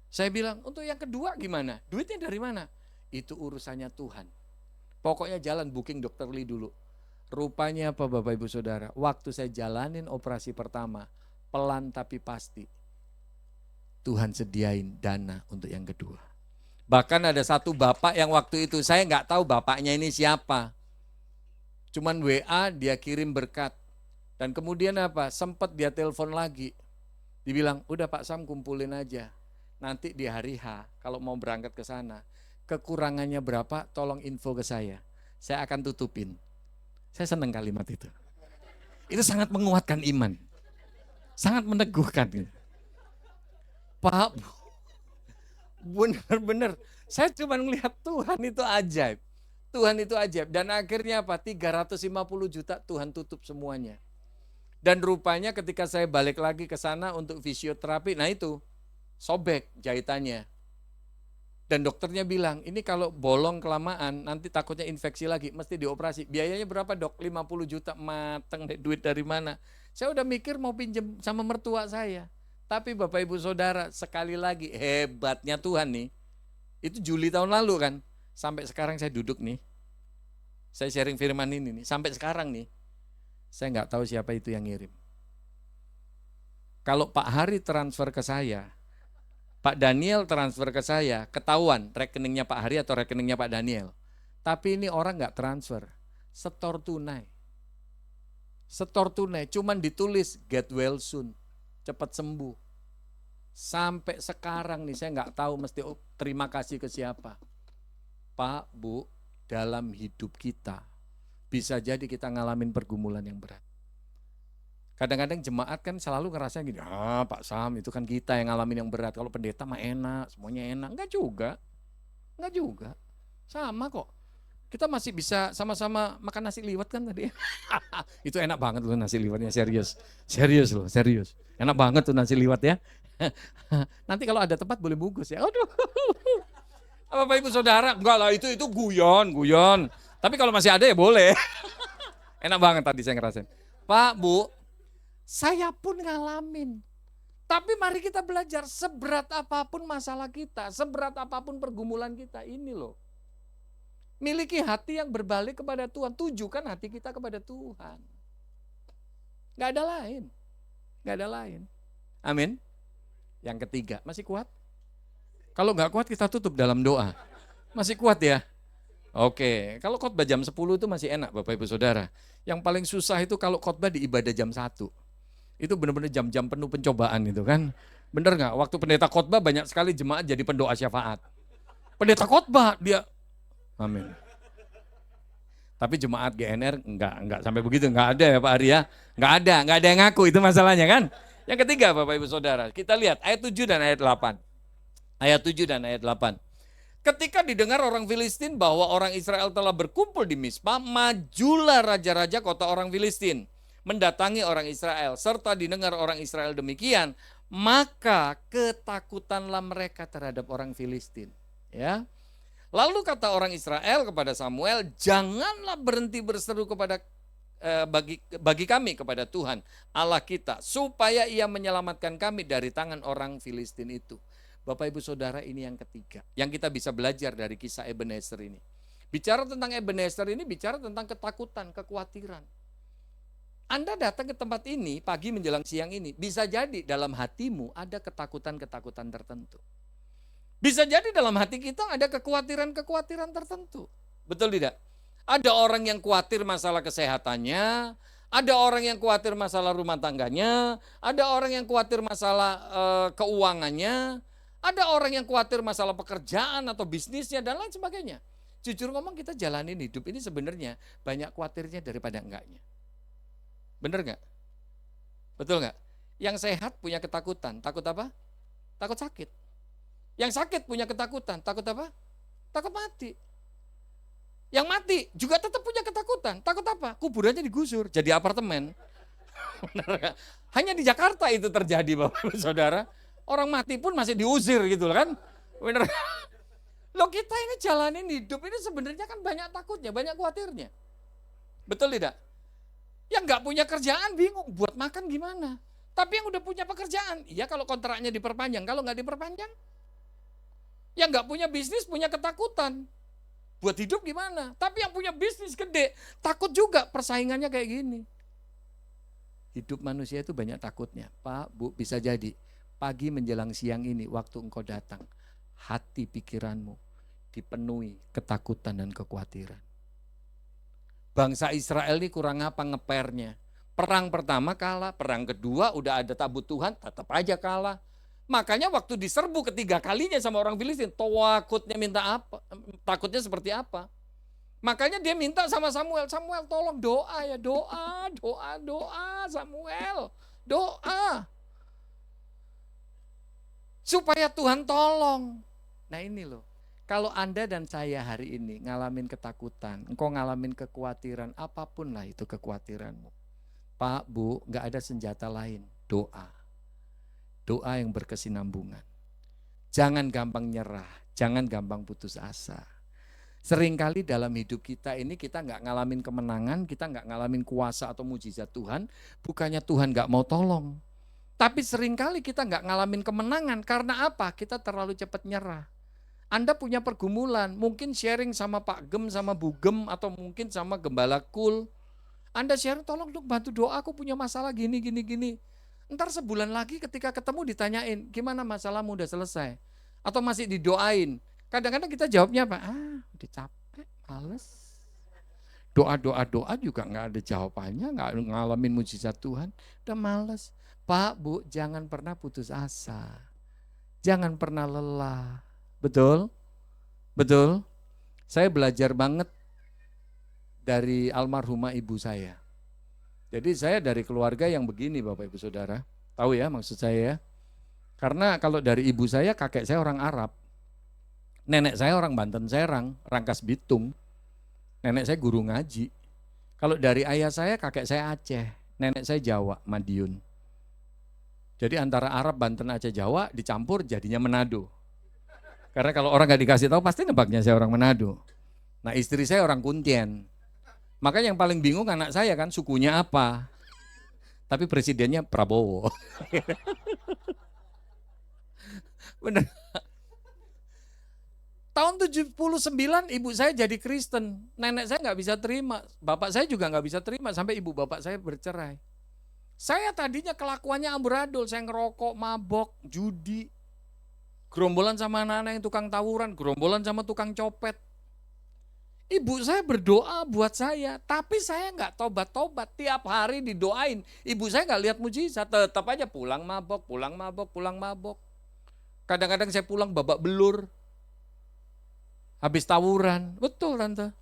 Saya bilang, untuk yang kedua gimana? Duitnya dari mana? Itu urusannya Tuhan. Pokoknya jalan booking Dokter Lee dulu. Rupanya apa Bapak Ibu Saudara? Waktu saya jalanin operasi pertama, pelan tapi pasti, Tuhan sediain dana untuk yang kedua. Bahkan ada satu bapak yang waktu itu, saya nggak tahu bapaknya ini siapa. Cuman WA dia kirim berkat. Dan kemudian apa? Sempat dia telepon lagi. Dibilang, udah Pak Sam kumpulin aja. Nanti di hari H, kalau mau berangkat ke sana, kekurangannya berapa, tolong info ke saya akan tutupin. Saya senang kalimat itu. Itu sangat menguatkan iman. Sangat meneguhkan. Pak, benar-benar. Saya cuma melihat Tuhan itu ajaib. Tuhan itu ajaib. Dan akhirnya apa? 350 juta Tuhan tutup semuanya. Dan rupanya ketika saya balik lagi ke sana untuk fisioterapi, nah itu sobek jahitannya. Dan dokternya bilang, ini kalau bolong kelamaan nanti takutnya infeksi lagi, mesti dioperasi. Biayanya berapa dok? 50 juta, mateng deh, duit dari mana? Saya udah mikir mau pinjem sama mertua saya. Tapi Bapak Ibu Saudara, sekali lagi hebatnya Tuhan nih. Itu Juli tahun lalu kan, sampai sekarang saya duduk nih. Saya sharing firman ini nih, sampai sekarang nih. Saya nggak tahu siapa itu yang ngirim. Kalau Pak Hari transfer ke saya, Pak Daniel transfer ke saya, ketahuan rekeningnya Pak Hari atau rekeningnya Pak Daniel. Tapi ini orang nggak transfer, setor tunai. Setor tunai, cuman ditulis get well soon, cepat sembuh. Sampai sekarang nih saya nggak tahu mesti terima kasih ke siapa. Pak, Bu, dalam hidup kita bisa jadi kita ngalamin pergumulan yang berat. Kadang-kadang jemaat kan selalu ngerasa gini, Pak Sam itu kan kita yang ngalamin yang berat. Kalau pendeta mah enak, semuanya enak. Enggak juga. Sama kok. Kita masih bisa sama-sama makan nasi liwet kan tadi. Itu enak banget loh nasi liwetnya, serius. Serius. Enak banget tuh nasi liwet ya. Nanti kalau ada tempat boleh bungkus ya. Aduh. Bapak Ibu Saudara, enggak lah itu guyon. Tapi kalau masih ada ya boleh. Enak banget tadi saya ngerasain. Pak, Bu, saya pun ngalamin. Tapi mari kita belajar seberat apapun masalah kita, seberat apapun pergumulan kita, ini loh. Miliki hati yang berbalik kepada Tuhan, tujukan hati kita kepada Tuhan. Gak ada lain. Amin. Yang ketiga, masih kuat? Kalau gak kuat kita tutup dalam doa. Masih kuat ya? Oke, kalau khotbah jam 10 itu masih enak Bapak Ibu Saudara. Yang paling susah itu kalau khotbah di ibadah jam 1. Itu benar-benar jam-jam penuh pencobaan itu kan. Bener gak? Waktu pendeta khotbah banyak sekali jemaat jadi pendoa syafaat. Pendeta khotbah dia, amin. Tapi jemaat GNR enggak sampai begitu, enggak ada ya Pak Arya. Enggak ada yang ngaku, itu masalahnya kan. Yang ketiga Bapak Ibu Saudara, kita lihat ayat 7 dan ayat 8. Ayat 7 dan ayat 8. Ketika didengar orang Filistin bahwa orang Israel telah berkumpul di Mispa, majulah raja-raja kota orang Filistin mendatangi orang Israel, serta didengar orang Israel demikian, maka ketakutanlah mereka terhadap orang Filistin. Ya. Lalu kata orang Israel kepada Samuel, janganlah berhenti berseru kepada bagi kami kepada Tuhan Allah kita, supaya ia menyelamatkan kami dari tangan orang Filistin itu. Bapak Ibu Saudara, ini yang ketiga yang kita bisa belajar dari kisah Ebenezer ini. Bicara tentang Ebenezer ini bicara tentang ketakutan, kekhawatiran. Anda datang ke tempat ini pagi menjelang siang ini, bisa jadi dalam hatimu ada ketakutan-ketakutan tertentu. Bisa jadi dalam hati kita ada kekhawatiran-kekhawatiran tertentu. Betul tidak? Ada orang yang khawatir masalah kesehatannya, ada orang yang khawatir masalah rumah tangganya, ada orang yang khawatir masalah keuangannya, ada orang yang khawatir masalah pekerjaan atau bisnisnya dan lain sebagainya. Jujur ngomong kita jalanin hidup ini sebenarnya banyak khawatirnya daripada enggaknya. Bener nggak? Betul nggak? Yang sehat punya ketakutan, takut apa? Takut sakit. Yang sakit punya ketakutan, takut apa? Takut mati. Yang mati juga tetap punya ketakutan, takut apa? Kuburannya digusur, jadi apartemen. Bener nggak? Hanya di Jakarta itu terjadi Bapak Saudara. Orang mati pun masih diusir gitu kan? Bener. Loh kita ini jalanin hidup ini sebenarnya kan banyak takutnya, banyak khawatirnya. Betul tidak? Yang nggak punya kerjaan bingung buat makan gimana. Tapi yang udah punya pekerjaan, iya kalau kontraknya diperpanjang, kalau nggak diperpanjang. Yang nggak punya bisnis punya ketakutan. Buat hidup gimana? Tapi yang punya bisnis gede, takut juga persaingannya kayak gini. Hidup manusia itu banyak takutnya. Pak, Bu, bisa jadi pagi menjelang siang ini waktu engkau datang, hati pikiranmu dipenuhi ketakutan dan kekhawatiran. Bangsa Israel ini kurang apa ngepernya. Perang pertama kalah, perang kedua udah ada tabut Tuhan, tetap aja kalah. Makanya waktu diserbu ketiga kalinya sama orang Filistin, takutnya minta apa? Takutnya seperti apa? Makanya dia minta sama Samuel, Samuel tolong doa ya, doa Samuel, doa. Supaya Tuhan tolong. Nah ini loh, kalau Anda dan saya hari ini ngalamin ketakutan, engkau ngalamin kekhawatiran, apapun lah itu kekhawatiranmu. Pak, Bu, gak ada senjata lain, doa. Doa yang berkesinambungan. Jangan gampang nyerah, jangan gampang putus asa. Seringkali dalam hidup kita ini kita nggak ngalamin kemenangan, kita nggak ngalamin kuasa atau mujizat Tuhan, bukannya Tuhan nggak mau tolong. Tapi seringkali kita nggak ngalamin kemenangan, karena apa? Kita terlalu cepat nyerah. Anda punya pergumulan, mungkin sharing sama Pak Gem, sama Bu Gem, atau mungkin sama Gembala Kul. Anda sharing, tolong dong bantu doa, aku punya masalah gini. Ntar sebulan lagi ketika ketemu ditanyain, gimana masalahmu udah selesai? Atau masih didoain? Kadang-kadang kita jawabnya apa? Udah capek, males. Doa juga nggak ada jawabannya, nggak ngalamin mujizat Tuhan, udah males. Pak, Bu, jangan pernah putus asa. Jangan pernah lelah. Betul? Betul? Saya belajar banget dari almarhumah ibu saya. Jadi saya dari keluarga yang begini Bapak Ibu Saudara. Tahu ya maksud saya ya? Karena kalau dari ibu saya, kakek saya orang Arab. Nenek saya orang Banten Serang, Rangkas Bitung. Nenek saya guru ngaji. Kalau dari ayah saya, kakek saya Aceh. Nenek saya Jawa, Madiun. Jadi antara Arab, Banten, Aceh, Jawa dicampur jadinya Manado. Karena kalau orang gak dikasih tahu pasti nebaknya saya orang Manado. Nah istri saya orang Kuntien. Makanya yang paling bingung anak saya kan sukunya apa. Tapi presidennya Prabowo. Bener. Tahun 79 ibu saya jadi Kristen, nenek saya nggak bisa terima, bapak saya juga nggak bisa terima sampai ibu bapak saya bercerai. Saya tadinya kelakuannya amburadul, saya ngerokok, mabok, judi, gerombolan sama anak-anak yang tukang tawuran, gerombolan sama tukang copet. Ibu saya berdoa buat saya, tapi saya nggak tobat-tobat, tiap hari didoain. Ibu saya nggak lihat mujizat, tetap aja pulang mabok. Kadang-kadang saya pulang babak belur. Habis tawuran, betul tante.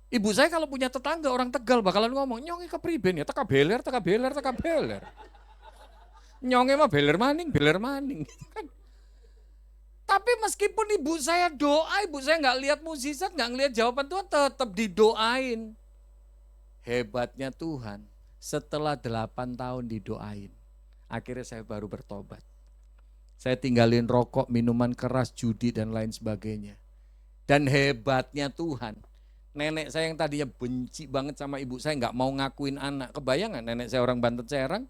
Ibu saya kalau punya tetangga orang Tegal bakalan ngomong, nyonge kepriben ya, teka beler. Nyonge mah beler maning. Tapi meskipun ibu saya doa, ibu saya nggak lihat mukjizat, nggak ngelihat jawaban Tuhan, tetap didoain. Hebatnya Tuhan, setelah 8 tahun didoain, akhirnya saya baru bertobat. Saya tinggalin rokok, minuman keras, judi, dan lain sebagainya. Dan hebatnya Tuhan, nenek saya yang tadinya benci banget sama ibu saya, nggak mau ngakuin anak. Kebayang nggak nenek saya orang Banten Serang,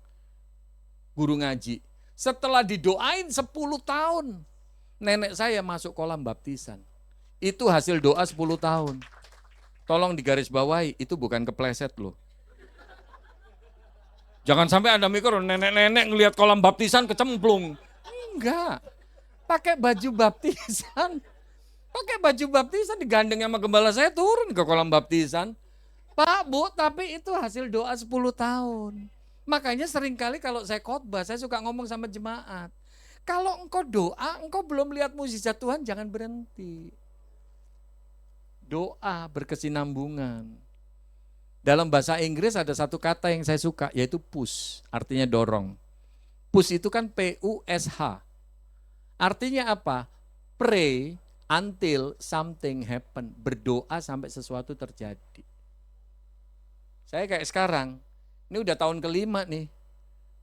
guru ngaji. Setelah didoain 10 tahun, nenek saya masuk kolam baptisan. Itu hasil doa 10 tahun. Tolong digarisbawahi, itu bukan kepleset loh. Jangan sampai Anda mikir nenek-nenek ngelihat kolam baptisan kecemplung. Enggak, pakai baju baptisan. Digandeng sama gembala saya turun ke kolam baptisan. Pak, Bu, tapi itu hasil doa 10 tahun. Makanya seringkali kalau saya khotbah, saya suka ngomong sama jemaat. Kalau engkau doa, engkau belum lihat mukjizat Tuhan, jangan berhenti. Doa berkesinambungan. Dalam bahasa Inggris ada satu kata yang saya suka, yaitu push, artinya dorong. Push itu kan P-U-S-H. Artinya apa? Pray until something happen. Berdoa sampai sesuatu terjadi. Saya kayak sekarang, ini udah tahun kelima nih.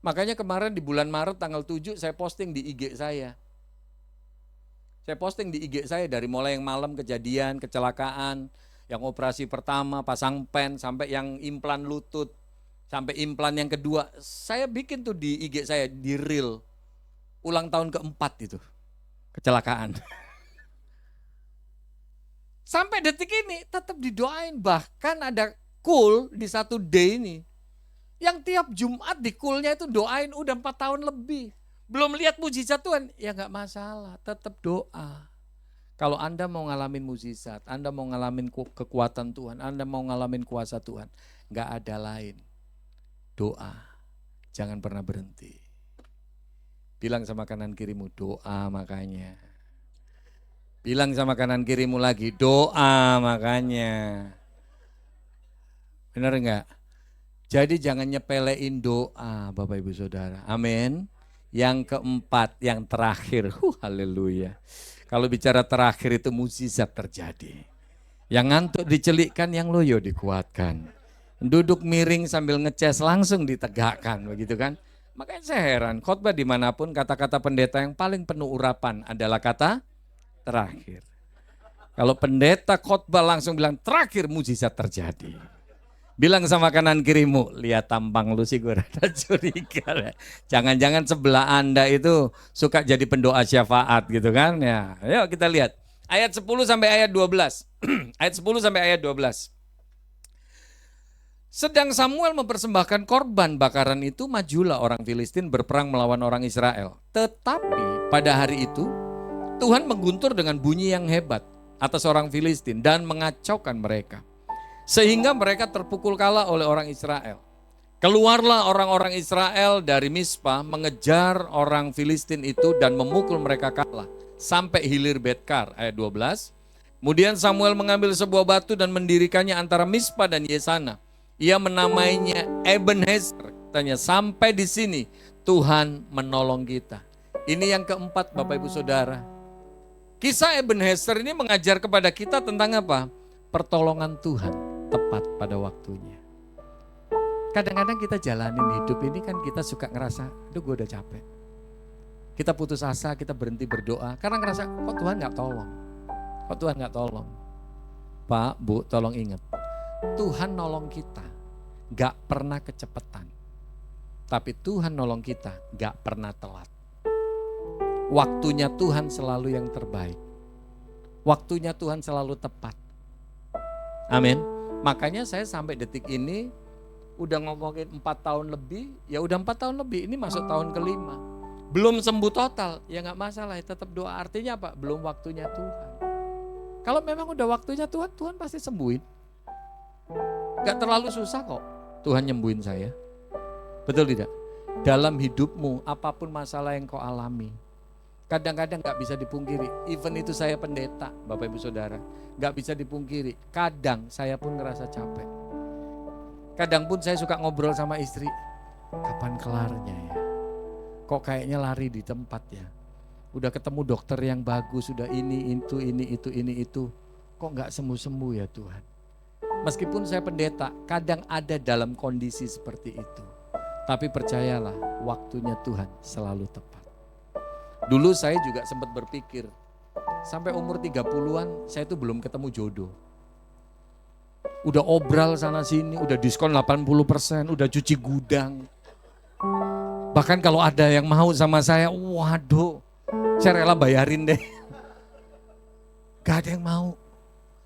Makanya kemarin di bulan Maret tanggal 7 saya posting di IG saya. Saya posting di IG saya dari mulai yang malam kejadian, kecelakaan, yang operasi pertama, pasang pen, sampai yang implan lutut. Sampai implan yang kedua, saya bikin tuh di IG saya, di reel. Ulang tahun keempat itu, kecelakaan. Sampai detik ini tetap didoain, bahkan ada cool di satu day ini. Yang tiap Jumat di coolnya itu doain udah 4 tahun lebih. Belum lihat mujizat Tuhan, ya gak masalah, tetap doa. Kalau Anda mau ngalamin mujizat, Anda mau ngalamin kekuatan Tuhan, Anda mau ngalamin kuasa Tuhan, gak ada lain. Doa, jangan pernah berhenti. Bilang sama kanan kirimu, doa makanya. Bilang sama kanan kirimu lagi, doa makanya. Benar enggak? Jadi jangan nyepelein doa Bapak Ibu Saudara. Amin. Yang keempat, yang terakhir. Haleluya. Kalau bicara terakhir itu mukjizat terjadi. Yang ngantuk dicelikkan, yang loyo dikuatkan. Duduk miring sambil ngeces langsung ditegakkan, begitu kan? Makanya saya heran, khotbah dimanapun kata-kata pendeta yang paling penuh urapan adalah kata terakhir. Kalau pendeta khotbah langsung bilang terakhir, mukjizat terjadi. Bilang sama kanan kirimu, lihat tampang lu sih gue rada curiga. Jangan-jangan sebelah Anda itu suka jadi pendoa syafaat gitu kan ya. Yuk kita lihat. Ayat 10 sampai ayat 12. Ayat 10 sampai ayat 12. Sedang Samuel mempersembahkan korban bakaran itu, majulah orang Filistin berperang melawan orang Israel. Tetapi pada hari itu Tuhan mengguntur dengan bunyi yang hebat atas orang Filistin dan mengacaukan mereka. Sehingga mereka terpukul kalah oleh orang Israel. Keluarlah orang-orang Israel dari Mispa mengejar orang Filistin itu dan memukul mereka kalah. Sampai hilir Betkar, ayat 12. Kemudian Samuel mengambil sebuah batu dan mendirikannya antara Mispa dan Yesana. Ia menamainya Ebenezer. Tanya, sampai di sini Tuhan menolong kita. Ini yang keempat Bapak Ibu Saudara. Kisah Ebenezer ini mengajar kepada kita tentang apa? Pertolongan Tuhan tepat pada waktunya. Kadang-kadang kita jalanin hidup ini kan kita suka ngerasa, aduh gue udah capek. Kita putus asa, kita berhenti berdoa karena ngerasa kok Tuhan gak tolong. Kok Tuhan gak tolong. Pak, Bu, tolong ingat. Tuhan nolong kita gak pernah kecepatan. Tapi Tuhan nolong kita gak pernah telat. Waktunya Tuhan selalu yang terbaik. Waktunya Tuhan selalu tepat. Amin. Makanya saya sampai detik ini udah ngomongin 4 tahun lebih, ya udah 4 tahun lebih, ini masuk tahun kelima. Belum sembuh total, ya gak masalah, tetap doa. Artinya apa? Belum waktunya Tuhan. Kalau memang udah waktunya Tuhan, Tuhan pasti sembuhin. Gak terlalu susah kok Tuhan nyembuhin saya. Betul tidak? Dalam hidupmu, apapun masalah yang kau alami, kadang-kadang gak bisa dipungkiri. Even itu saya pendeta, Bapak Ibu Saudara, gak bisa dipungkiri. Kadang saya pun ngerasa capek. Kadang pun saya suka ngobrol sama istri, kapan kelarnya ya? Kok kayaknya lari di tempat ya? Udah ketemu dokter yang bagus, udah ini itu. Kok gak sembuh-sembuh ya Tuhan? Meskipun saya pendeta, kadang ada dalam kondisi seperti itu. Tapi percayalah, waktunya Tuhan selalu tepat. Dulu saya juga sempat berpikir, sampai umur 30-an saya itu belum ketemu jodoh. Udah obral sana sini, udah diskon 80%, udah cuci gudang. Bahkan kalau ada yang mau sama saya, waduh, saya rela bayarin deh. Gak ada yang mau.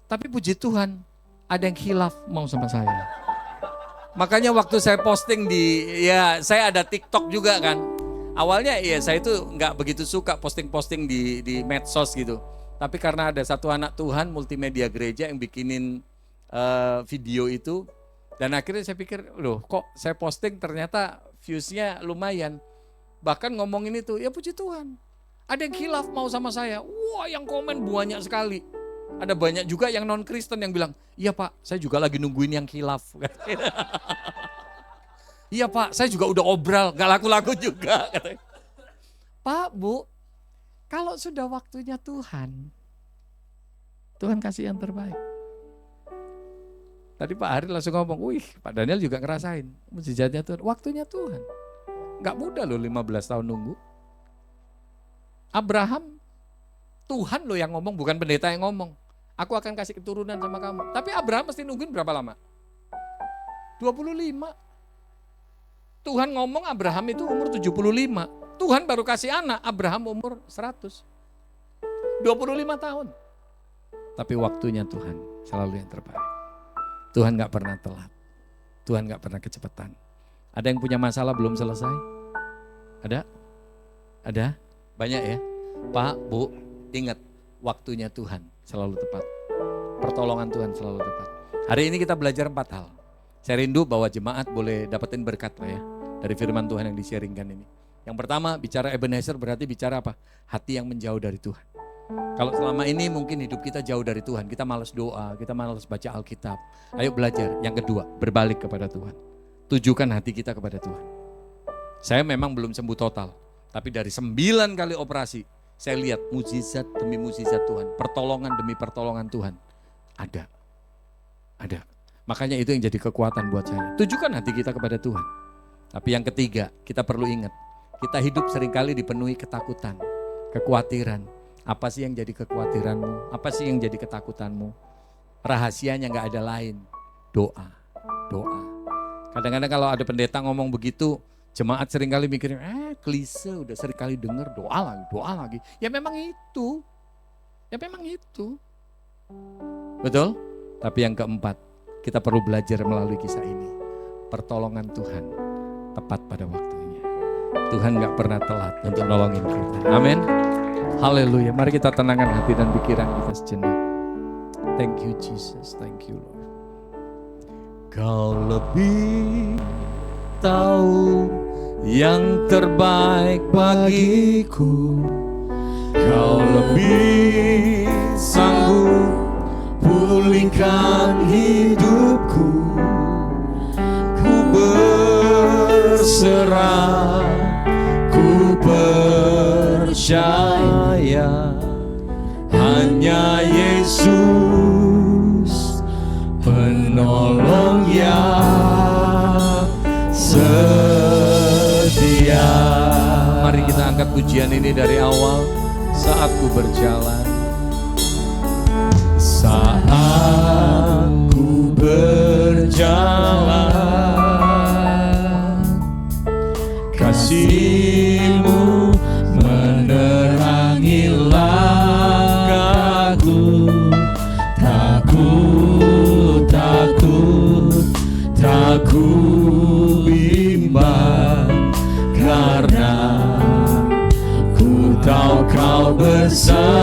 Tapi puji Tuhan, ada yang khilaf mau sama saya. Makanya waktu saya posting saya ada TikTok juga kan. Awalnya ya saya itu nggak begitu suka posting-posting di medsos gitu. Tapi karena ada satu anak Tuhan multimedia gereja yang bikinin video itu. Dan akhirnya saya pikir, loh kok saya posting ternyata viewsnya lumayan. Bahkan ngomongin itu, ya puji Tuhan. Ada yang khilaf mau sama saya. Wah yang komen banyak sekali. Ada banyak juga yang non-Kristen yang bilang, iya Pak saya juga lagi nungguin yang khilaf. Iya Pak, saya juga udah obral, gak laku-laku juga. Pak, Bu, kalau sudah waktunya Tuhan, Tuhan kasih yang terbaik. Tadi Pak Hari langsung ngomong, wih Pak Daniel juga ngerasain, mujizatnya Tuhan, waktunya Tuhan. Gak mudah loh 15 tahun nunggu. Abraham, Tuhan loh yang ngomong, bukan pendeta yang ngomong. Aku akan kasih keturunan sama kamu. Tapi Abraham mesti nungguin berapa lama? 25. Tuhan ngomong Abraham itu umur 75. Tuhan baru kasih anak, Abraham umur 100. 25 tahun. Tapi waktunya Tuhan selalu yang terbaik. Tuhan gak pernah telat. Tuhan gak pernah kecepatan. Ada yang punya masalah belum selesai? Ada? Ada? Banyak ya? Pak, Bu, ingat waktunya Tuhan selalu tepat. Pertolongan Tuhan selalu tepat. Hari ini kita belajar 4 hal. Saya rindu bahwa jemaat boleh dapetin berkat lah ya dari firman Tuhan yang di-sharingkan ini. Yang pertama bicara Ebenezer berarti bicara apa? Hati yang menjauh dari Tuhan. Kalau selama ini mungkin hidup kita jauh dari Tuhan, kita malas doa, kita malas baca Alkitab. Ayo belajar. Yang kedua, berbalik kepada Tuhan. Tujukan hati kita kepada Tuhan. Saya memang belum sembuh total, tapi dari 9 kali operasi, saya lihat mukjizat demi mukjizat Tuhan, pertolongan demi pertolongan Tuhan. Ada. Makanya itu yang jadi kekuatan buat saya. Tujukan hati kita kepada Tuhan. Tapi yang ketiga, kita perlu ingat, kita hidup seringkali dipenuhi ketakutan, kekhawatiran. Apa sih yang jadi kekhawatiranmu? Apa sih yang jadi ketakutanmu? Rahasianya gak ada lain. Doa. Kadang-kadang kalau ada pendeta ngomong begitu, jemaat seringkali mikirin, klise udah seringkali denger doa lagi. Ya memang itu. Betul? Tapi yang keempat, kita perlu belajar melalui kisah ini. Pertolongan Tuhan tepat pada waktunya. Tuhan gak pernah telat untuk nolongin kita. Amin. Haleluya. Mari kita tenangkan hati dan pikiran kita sejenak. Thank you Jesus, thank you Lord. Kau lebih tahu yang terbaik bagiku. Kau lebih sanggup pulihkan hidupku. Ku berserah, ku percaya hanya Yesus penolong yang setia. Mari kita angkat pujian ini dari awal. Saat ku berjalan, saat ku berjalan, kasih-Mu menerangi langkahku. Tak ku bimbang, karena ku tahu Kau bersamaku.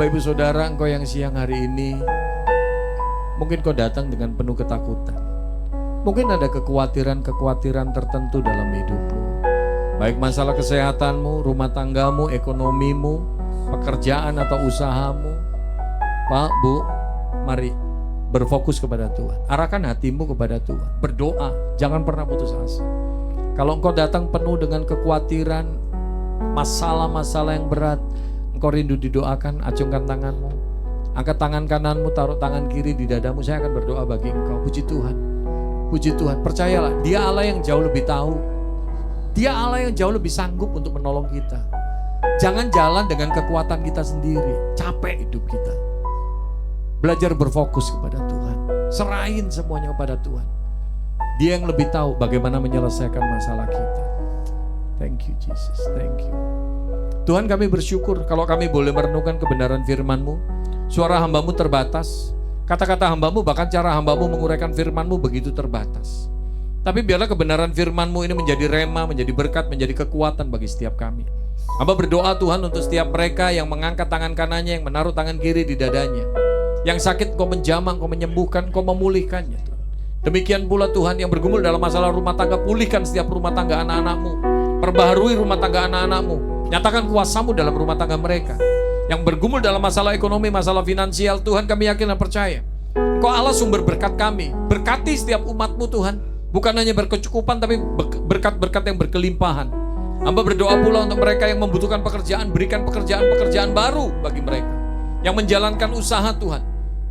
Bapak Ibu Saudara, engkau yang siang hari ini mungkin kau datang dengan penuh ketakutan. Mungkin ada kekhawatiran-kekhawatiran tertentu dalam hidupmu. Baik masalah kesehatanmu, rumah tanggamu, ekonomimu, pekerjaan atau usahamu. Pak, Bu, mari berfokus kepada Tuhan. Arahkan hatimu kepada Tuhan. Berdoa, jangan pernah putus asa. Kalau engkau datang penuh dengan kekhawatiran, masalah-masalah yang berat, engkau rindu didoakan, acungkan tanganmu. Angkat tangan kananmu, taruh tangan kiri di dadamu. Saya akan berdoa bagi engkau. Puji Tuhan. Puji Tuhan. Percayalah, Dia Allah yang jauh lebih tahu. Dia Allah yang jauh lebih sanggup untuk menolong kita. Jangan jalan dengan kekuatan kita sendiri. Capek hidup kita. Belajar berfokus kepada Tuhan. Serahin semuanya kepada Tuhan. Dia yang lebih tahu bagaimana menyelesaikan masalah kita. Thank you Jesus, thank you. Tuhan, kami bersyukur kalau kami boleh merenungkan kebenaran firman-Mu. Suara hamba-Mu terbatas. Kata-kata hamba-Mu, bahkan cara hamba-Mu menguraikan firman-Mu begitu terbatas. Tapi biarlah kebenaran firman-Mu ini menjadi rema, menjadi berkat, menjadi kekuatan bagi setiap kami. Hamba berdoa Tuhan untuk setiap mereka yang mengangkat tangan kanannya, yang menaruh tangan kiri di dadanya. Yang sakit Kau menjamah, Kau menyembuhkan, Kau memulihkannya Tuhan. Demikian pula Tuhan yang bergumul dalam masalah rumah tangga, pulihkan setiap rumah tangga anak-anak-Mu. Perbaharui rumah tangga anak-anak-Mu. Nyatakan kuasa-Mu dalam rumah tangga mereka. Yang bergumul dalam masalah ekonomi, masalah finansial, Tuhan kami yakin dan percaya. Engkau Allah sumber berkat kami. Berkati setiap umat-Mu Tuhan. Bukan hanya berkecukupan, tapi berkat-berkat yang berkelimpahan. Hamba berdoa pula untuk mereka yang membutuhkan pekerjaan. Berikan pekerjaan-pekerjaan baru bagi mereka. Yang menjalankan usaha Tuhan.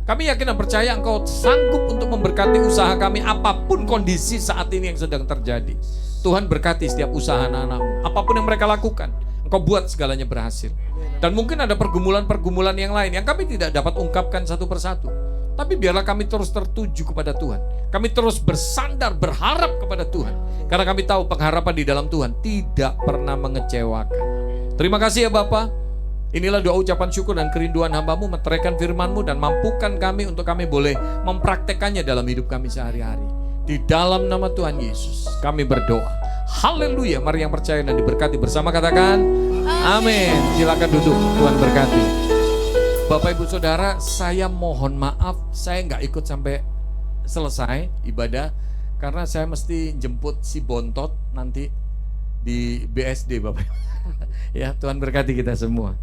Kami yakin dan percaya Engkau sanggup untuk memberkati usaha kami apapun kondisi saat ini yang sedang terjadi. Tuhan berkati setiap usaha anak-anak-Mu. Apapun yang mereka lakukan, Engkau buat segalanya berhasil. Dan mungkin ada pergumulan-pergumulan yang lain yang kami tidak dapat ungkapkan satu persatu. Tapi biarlah kami terus tertuju kepada Tuhan. Kami terus bersandar, berharap kepada Tuhan. Karena kami tahu pengharapan di dalam Tuhan tidak pernah mengecewakan. Terima kasih ya Bapa. Inilah doa ucapan syukur dan kerinduan hamba-Mu, meteraikan firman-Mu dan mampukan kami untuk kami boleh mempraktekannya dalam hidup kami sehari-hari. Di dalam nama Tuhan Yesus kami berdoa. Haleluya. Mari yang percaya dan diberkati bersama katakan amin. Silakan duduk, Tuhan berkati. Bapak Ibu Saudara, saya mohon maaf saya nggak ikut sampai selesai ibadah karena saya mesti jemput si Bontot nanti di BSD Bapak. Ya, Tuhan berkati kita semua.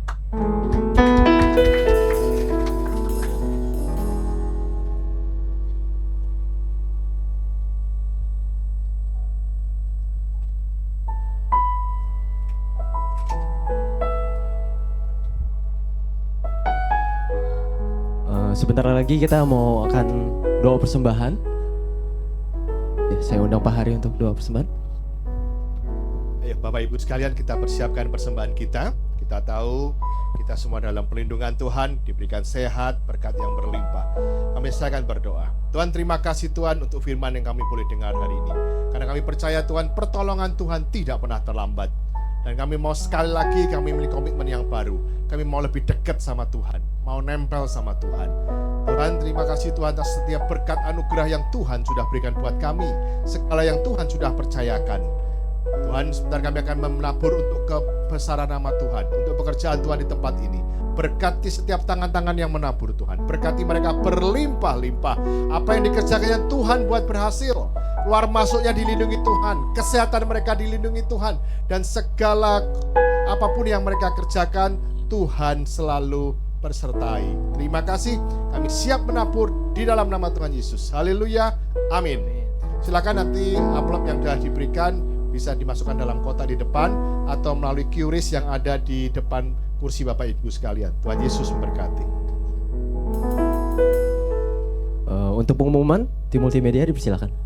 Sebentar lagi kita mau akan doa persembahan. Ya, saya undang Pak Hari untuk doa persembahan. Ayo Bapak Ibu sekalian, kita persiapkan persembahan kita. Kita tahu kita semua dalam perlindungan Tuhan, diberikan sehat, berkat yang berlimpah. Kami akan berdoa. Tuhan, terima kasih Tuhan untuk firman yang kami boleh dengar hari ini. Karena kami percaya Tuhan, pertolongan Tuhan tidak pernah terlambat. Dan kami mau sekali lagi, kami memiliki komitmen yang baru. Kami mau lebih dekat sama Tuhan, mau nempel sama Tuhan. Tuhan, terima kasih Tuhan atas setiap berkat anugerah yang Tuhan sudah berikan buat kami. Segala yang Tuhan sudah percayakan. Tuhan, sebentar kami akan menabur untuk kebesaran nama Tuhan, untuk pekerjaan Tuhan di tempat ini. Berkati setiap tangan-tangan yang menabur Tuhan. Berkati mereka berlimpah-limpah. Apa yang dikerjakannya Tuhan buat berhasil. Keluar masuknya dilindungi Tuhan. Kesehatan mereka dilindungi Tuhan. Dan segala apapun yang mereka kerjakan, Tuhan selalu bersertai. Terima kasih. Kami siap menabur di dalam nama Tuhan Yesus. Haleluya. Amin. Silakan nanti amplop yang sudah diberikan bisa dimasukkan dalam kotak di depan atau melalui QRIS yang ada di depan kursi Bapak Ibu sekalian. Tuhan Yesus memberkati. Untuk pengumuman di multimedia dipersilakan.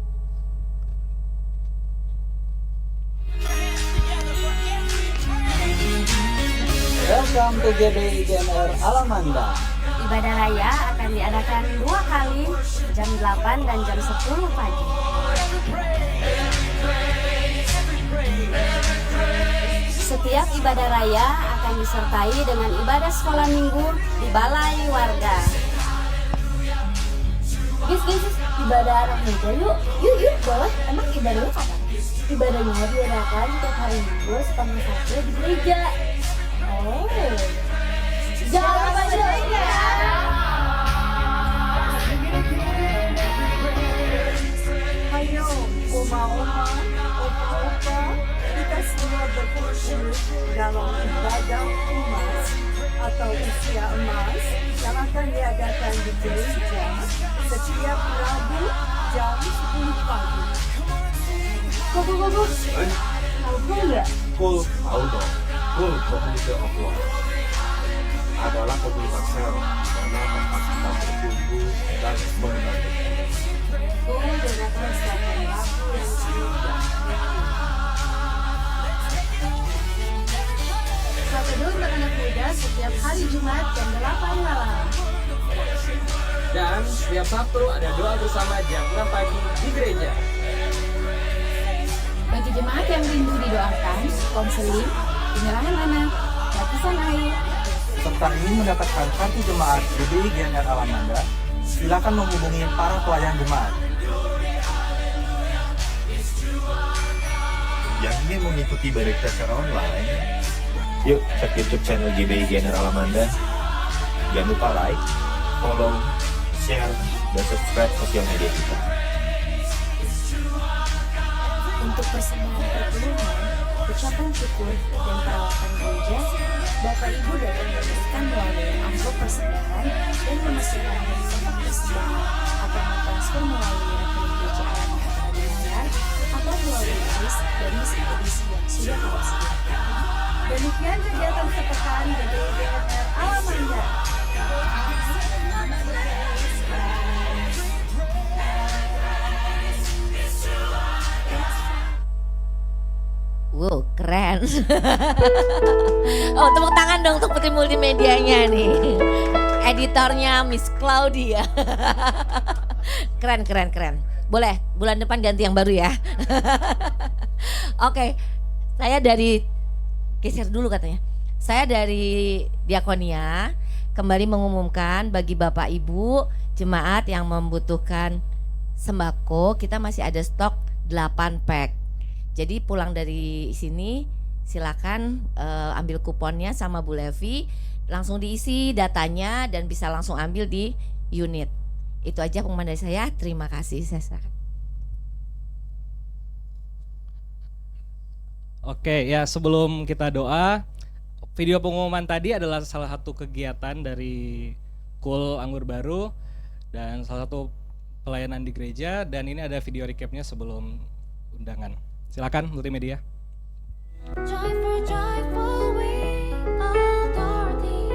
Welcome to GBI GMR Alamanda. Ibadah raya akan diadakan 2 kali, jam 8 dan jam 10 pagi. Setiap ibadah raya akan disertai dengan ibadah sekolah minggu di balai warga. Guys, ibadah anak muda yuk, boleh. Emang ibadahnya kapan? Ibadahnya diadakan setiap hari Minggu setengah 1 di gereja. Oh, Jangan lupa join ya. Ayo, oma-oma, opa-opa, kita semua berkumpul dalam ibadah emas atau usia emas yang akan diadakan di gereja setiap Rabu jam 10 pagi. Kok, tahu nggak? Cool tahu dong. Cool Community of Love adalah komunitas sel di mana tempat kita berkumpul dan mengenal. Dengan merasakan lagu yang indah. Saat teduh untuk anak muda setiap hari Jumat jam 8 malam. Dan setiap Sabtu ada doa bersama jam 6 pagi di gereja. Bagi jemaat yang rindu didoakan, konseling, penyerahan anak, baptisan air, Serta ingin mendapatkan kartu jemaat GBI GNR Alamanda, silakan menghubungi para pelayan jemaat. Yang ingin mengikuti berita secara online, yuk cek YouTube channel GBI GNR Alamanda. Jangan lupa like, follow, share, dan subscribe sosial media kita. Untuk persembahan perpuluhan, ucapan syukur, dan perawatan gereja, Bapak Ibu dapat memberikan melalui amplop persembahan dan memasukkan dari tempat persembahan atau mentransfer melalui rekening gereja Alamanda Alamanda atau melalui kris dan mesin edisi yang sudah kita sediakan. Demikian kegiatan sepekan GBI GNR Alamanda. Wow, keren. Oh, tepuk tangan dong untuk putri multimedianya nih. Editornya Miss Claudia. Keren, keren, keren. Boleh, bulan depan ganti yang baru ya. Oke, saya dari, geser dulu katanya. Saya dari Diakonia kembali mengumumkan bagi Bapak Ibu jemaat yang membutuhkan sembako, kita masih ada stok 8 pack. Jadi pulang dari sini silakan ambil kuponnya sama Bu Levi, langsung diisi datanya dan bisa langsung ambil di unit. Itu aja pengumuman dari saya. Terima kasih. Saya serahkan. Oke, ya sebelum kita doa, video pengumuman tadi adalah salah satu kegiatan dari Cool Anggur Baru dan salah satu pelayanan di gereja, dan ini ada video recapnya sebelum undangan. Silakan multimedia. Joyful, joyful, we adore thee.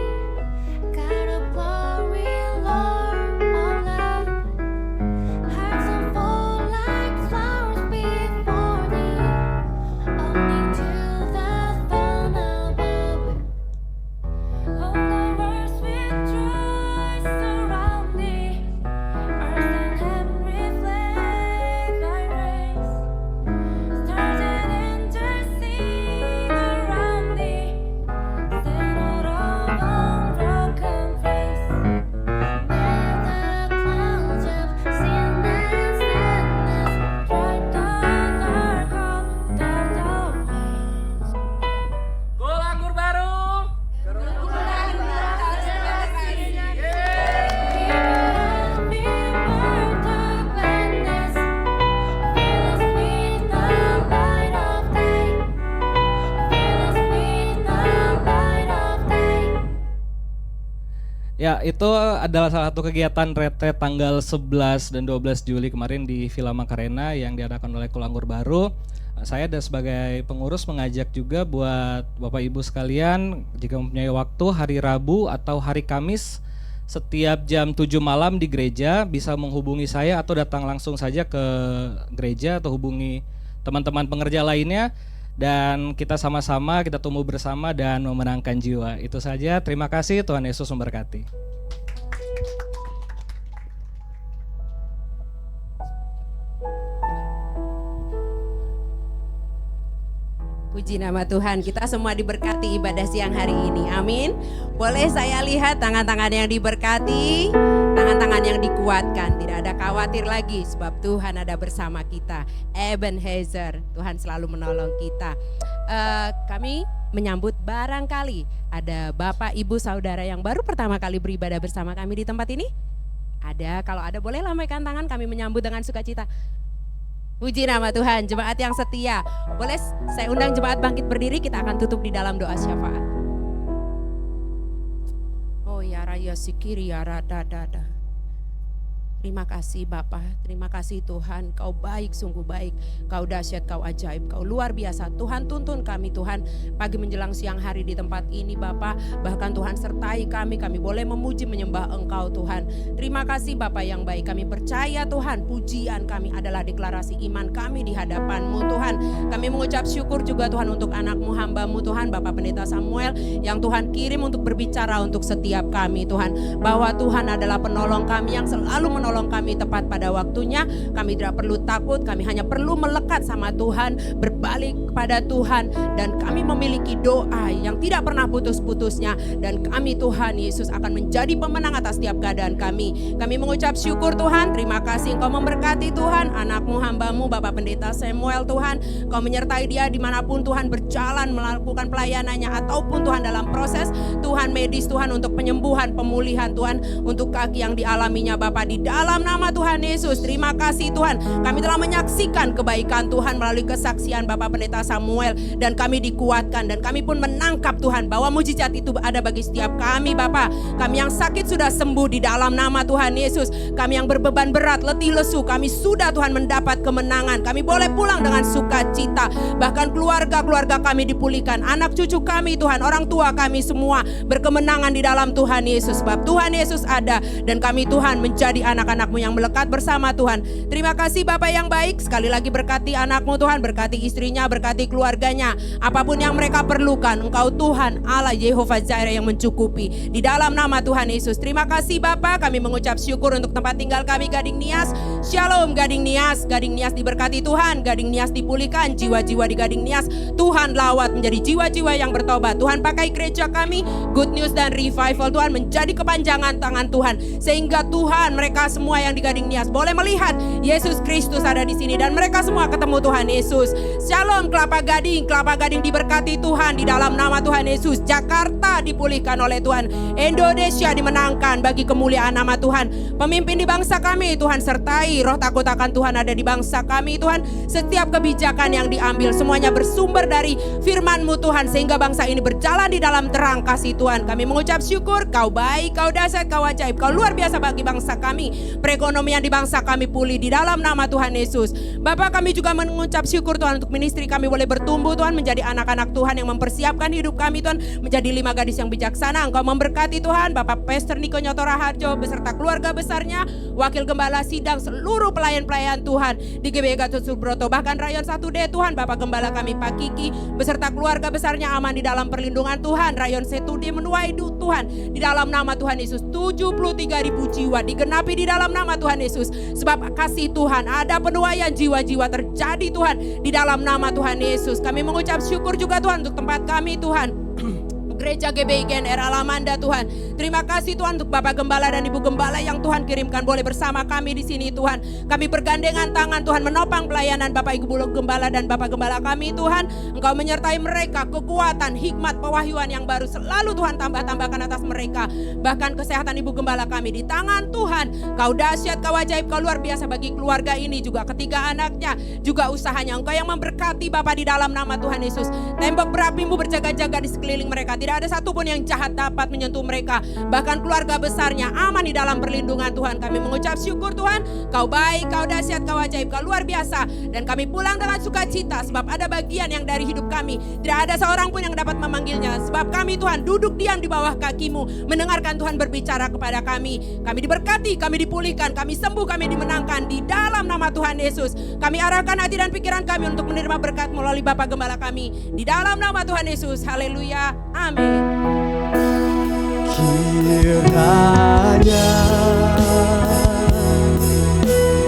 God of glory, Lord of love. Hearts are full like flowers before thee. Only to the throne above. All the words with joy surround thee. Earth and heaven reflect thy grace. Stars and intercede around thee, settled on unbroken face. Where the clouds of sin and sadness drive the dark of ways. Cool Anggur Baru. Happy birthday, gladness, fill us with the light of day. Fill us with the light of day. Ya, itu adalah salah satu kegiatan retret tanggal 11 dan 12 Juli kemarin di Villa Macarena yang diadakan oleh Cool Anggur Baru. Saya dan sebagai pengurus mengajak juga buat Bapak Ibu sekalian, jika mempunyai waktu hari Rabu atau hari Kamis setiap jam 7 malam di gereja bisa menghubungi saya atau datang langsung saja ke gereja atau hubungi teman-teman pengerja lainnya, dan kita sama-sama kita tumbuh bersama dan memenangkan jiwa. Itu saja, terima kasih, Tuhan Yesus memberkati. Puji nama Tuhan, kita semua diberkati ibadah siang hari ini, amin. Boleh saya lihat tangan-tangan yang diberkati, tangan-tangan yang dikuatkan. Tidak ada khawatir lagi sebab Tuhan ada bersama kita. Ebenezer, Tuhan selalu menolong kita. Kami menyambut barangkali ada Bapak, Ibu, Saudara yang baru pertama kali beribadah bersama kami di tempat ini? Ada, kalau ada boleh lambaikan tangan, kami menyambut dengan sukacita. Puji nama Tuhan, jemaat yang setia. Boleh saya undang jemaat bangkit berdiri, kita akan tutup di dalam doa syafaat. Oh ya raya sikiri ya rada. Terima kasih Bapa, terima kasih Tuhan, Kau baik, sungguh baik, Kau dahsyat, Kau ajaib, Kau luar biasa. Tuhan tuntun kami Tuhan, pagi menjelang siang hari di tempat ini Bapa. Bahkan Tuhan sertai kami boleh memuji menyembah Engkau Tuhan. Terima kasih Bapa yang baik, kami percaya Tuhan, pujian kami adalah deklarasi iman kami di hadapan-Mu Tuhan. Kami mengucap syukur juga Tuhan untuk anak-Mu, hamba-Mu Tuhan, Bapak Pendeta Samuel yang Tuhan kirim untuk berbicara untuk setiap kami Tuhan. Bahwa Tuhan adalah penolong kami yang selalu menolong kami tepat pada waktunya. Kami tidak perlu takut, kami hanya perlu melekat sama Tuhan, berbalik kepada Tuhan, dan kami memiliki doa yang tidak pernah putus-putusnya, dan kami Tuhan Yesus akan menjadi pemenang atas setiap keadaan kami. Kami mengucap syukur Tuhan, terima kasih Engkau memberkati Tuhan anak-Mu, hamba-Mu, Bapak Pendeta Samuel Tuhan. Kau menyertai dia dimanapun Tuhan berjalan melakukan pelayanannya, ataupun Tuhan dalam proses Tuhan medis Tuhan untuk penyembuhan, pemulihan Tuhan, untuk kaki yang dialaminya Bapak di dalam nama Tuhan Yesus. Terima kasih Tuhan, kami telah menyaksikan kebaikan Tuhan melalui kesaksian Bapak Pendeta Samuel, dan kami dikuatkan, dan kami pun menangkap Tuhan bahwa mujizat itu ada bagi setiap kami Bapak. Kami yang sakit sudah sembuh di dalam nama Tuhan Yesus. Kami yang berbeban berat, letih lesu, kami sudah Tuhan mendapat kemenangan. Kami boleh pulang dengan sukacita. Bahkan keluarga-keluarga kami dipulihkan, anak cucu kami Tuhan, orang tua kami semua berkemenangan di dalam Tuhan Yesus. Sebab Tuhan Yesus ada, dan kami Tuhan menjadi anak-anak-Mu yang melekat bersama Tuhan. Terima kasih Bapak yang baik, sekali lagi berkati anak-Mu Tuhan, berkati istrinya, berkati keluarganya, apapun yang mereka perlukan, Engkau Tuhan Allah Yehova Jireh yang mencukupi di dalam nama Tuhan Yesus. Terima kasih Bapak, kami mengucap syukur untuk tempat tinggal kami Gading Nias. Shalom Gading Nias, Gading Nias diberkati Tuhan, Gading Nias dipulihkan, jiwa-jiwa di Gading Nias Tuhan lawat menjadi jiwa-jiwa yang bertobat. Tuhan pakai gereja kami, Good News dan Revival Tuhan menjadi kepanjangan tangan Tuhan, sehingga Tuhan mereka semua yang di Gading Nias boleh melihat Yesus Kristus ada di sini, dan mereka semua ketemu Tuhan Yesus. Shalom Kelapa Gading, Kelapa Gading diberkati Tuhan di dalam nama Tuhan Yesus. Jakarta dipulihkan oleh Tuhan, Indonesia dimenangkan bagi kemuliaan nama Tuhan. Pemimpin di bangsa kami Tuhan sertai, roh takut akan Tuhan ada di bangsa kami Tuhan. Setiap kebijakan yang diambil semuanya bersumber dari firman-Mu Tuhan, sehingga bangsa ini berjalan di dalam terang kasih Tuhan. Kami mengucap syukur, Kau baik, Kau dahsyat, Kau ajaib, Kau luar biasa bagi bangsa kami. Perekonomian di bangsa kami pulih di dalam nama Tuhan Yesus. Bapak, kami juga mengucap syukur Tuhan untuk ministry kami boleh bertumbuh Tuhan, menjadi anak-anak Tuhan yang mempersiapkan hidup kami Tuhan, menjadi 5 gadis yang bijaksana. Engkau memberkati Tuhan Bapak Pastor Niko Nyotora Harjo beserta keluarga besarnya, Wakil Gembala Sidang, seluruh pelayan-pelayan Tuhan di GBI Gatot Subroto, bahkan Rayon 1D Tuhan, Bapak Gembala kami Pak Kiki beserta keluarga besarnya aman di dalam perlindungan Tuhan. Rayon 1D menuai Tuhan di dalam nama Tuhan Yesus. 73.000 jiwa digenapi di dalam nama Tuhan Yesus. Sebab kasih Tuhan ada penuaian jiwa-jiwa terjadi Tuhan di dalam nama Tuhan Yesus. Kami mengucap syukur juga Tuhan untuk tempat kami Tuhan, Gereja GBI GNR Alamanda Tuhan. Terima kasih Tuhan untuk Bapak Gembala dan Ibu Gembala yang Tuhan kirimkan boleh bersama kami di sini Tuhan. Kami bergandengan tangan Tuhan menopang pelayanan Bapak Ibu Gembala dan Bapak Gembala kami Tuhan. Engkau menyertai mereka, kekuatan, hikmat, pewahyuan yang baru selalu Tuhan tambah-tambahkan atas mereka. Bahkan kesehatan Ibu Gembala kami di tangan Tuhan. Kau dahsyat, Kau ajaib, Kau luar biasa bagi keluarga ini, juga ketiga anaknya, juga usahanya. Engkau yang memberkati Bapak di dalam nama Tuhan Yesus. Tembok berapi-Mu berjaga-jaga di sekeliling mereka. Tidak ada satupun yang jahat dapat menyentuh mereka. Bahkan keluarga besarnya aman di dalam perlindungan Tuhan. Kami mengucap syukur Tuhan, Kau baik, Kau dahsyat, Kau ajaib, Kau luar biasa. Dan kami pulang dengan sukacita, sebab ada bagian yang dari hidup kami tidak ada seorang pun yang dapat memanggilnya. Sebab kami Tuhan duduk diam di bawah kaki-Mu, mendengarkan Tuhan berbicara kepada kami. Kami diberkati, kami dipulihkan, kami sembuh, kami dimenangkan di dalam nama Tuhan Yesus. Kami arahkan hati dan pikiran kami untuk menerima berkat melalui Bapak Gembala kami di dalam nama Tuhan Yesus. Haleluya. Amin. Kiranya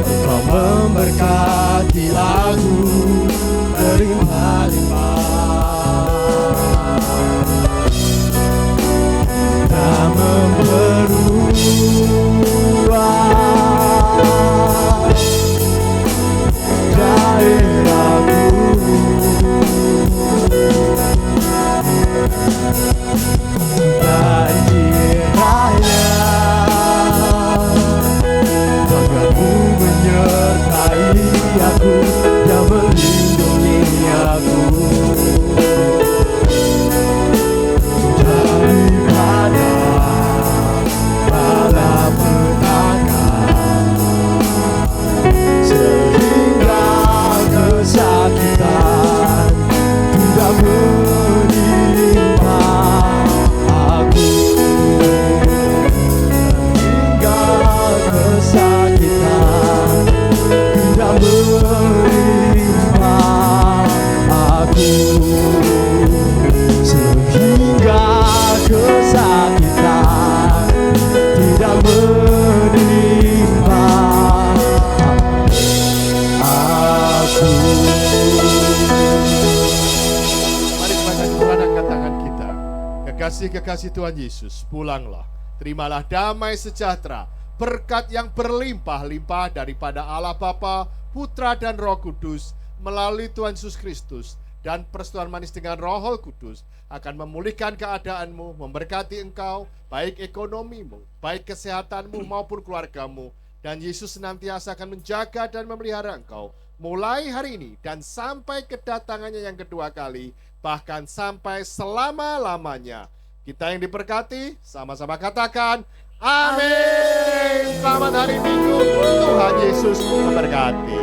Engkau memberkati aku berlimpah-limpah dan memperluas daerahku. Kekasih-kekasih Tuhan Yesus, pulanglah. Terimalah damai sejahtera, berkat yang berlimpah-limpah daripada Allah Bapa, Putra dan Roh Kudus melalui Tuhan Yesus Kristus, dan persetujuan manis dengan Roh Kudus akan memulihkan keadaanmu, memberkati engkau, baik ekonomimu, baik kesehatanmu maupun keluargamu. Dan Yesus senantiasa akan menjaga dan memelihara engkau mulai hari ini dan sampai kedatangannya yang kedua kali, bahkan sampai selama-lamanya. Kita yang diberkati, sama-sama katakan amin. Selamat hari Minggu, Tuhan Yesus memberkati.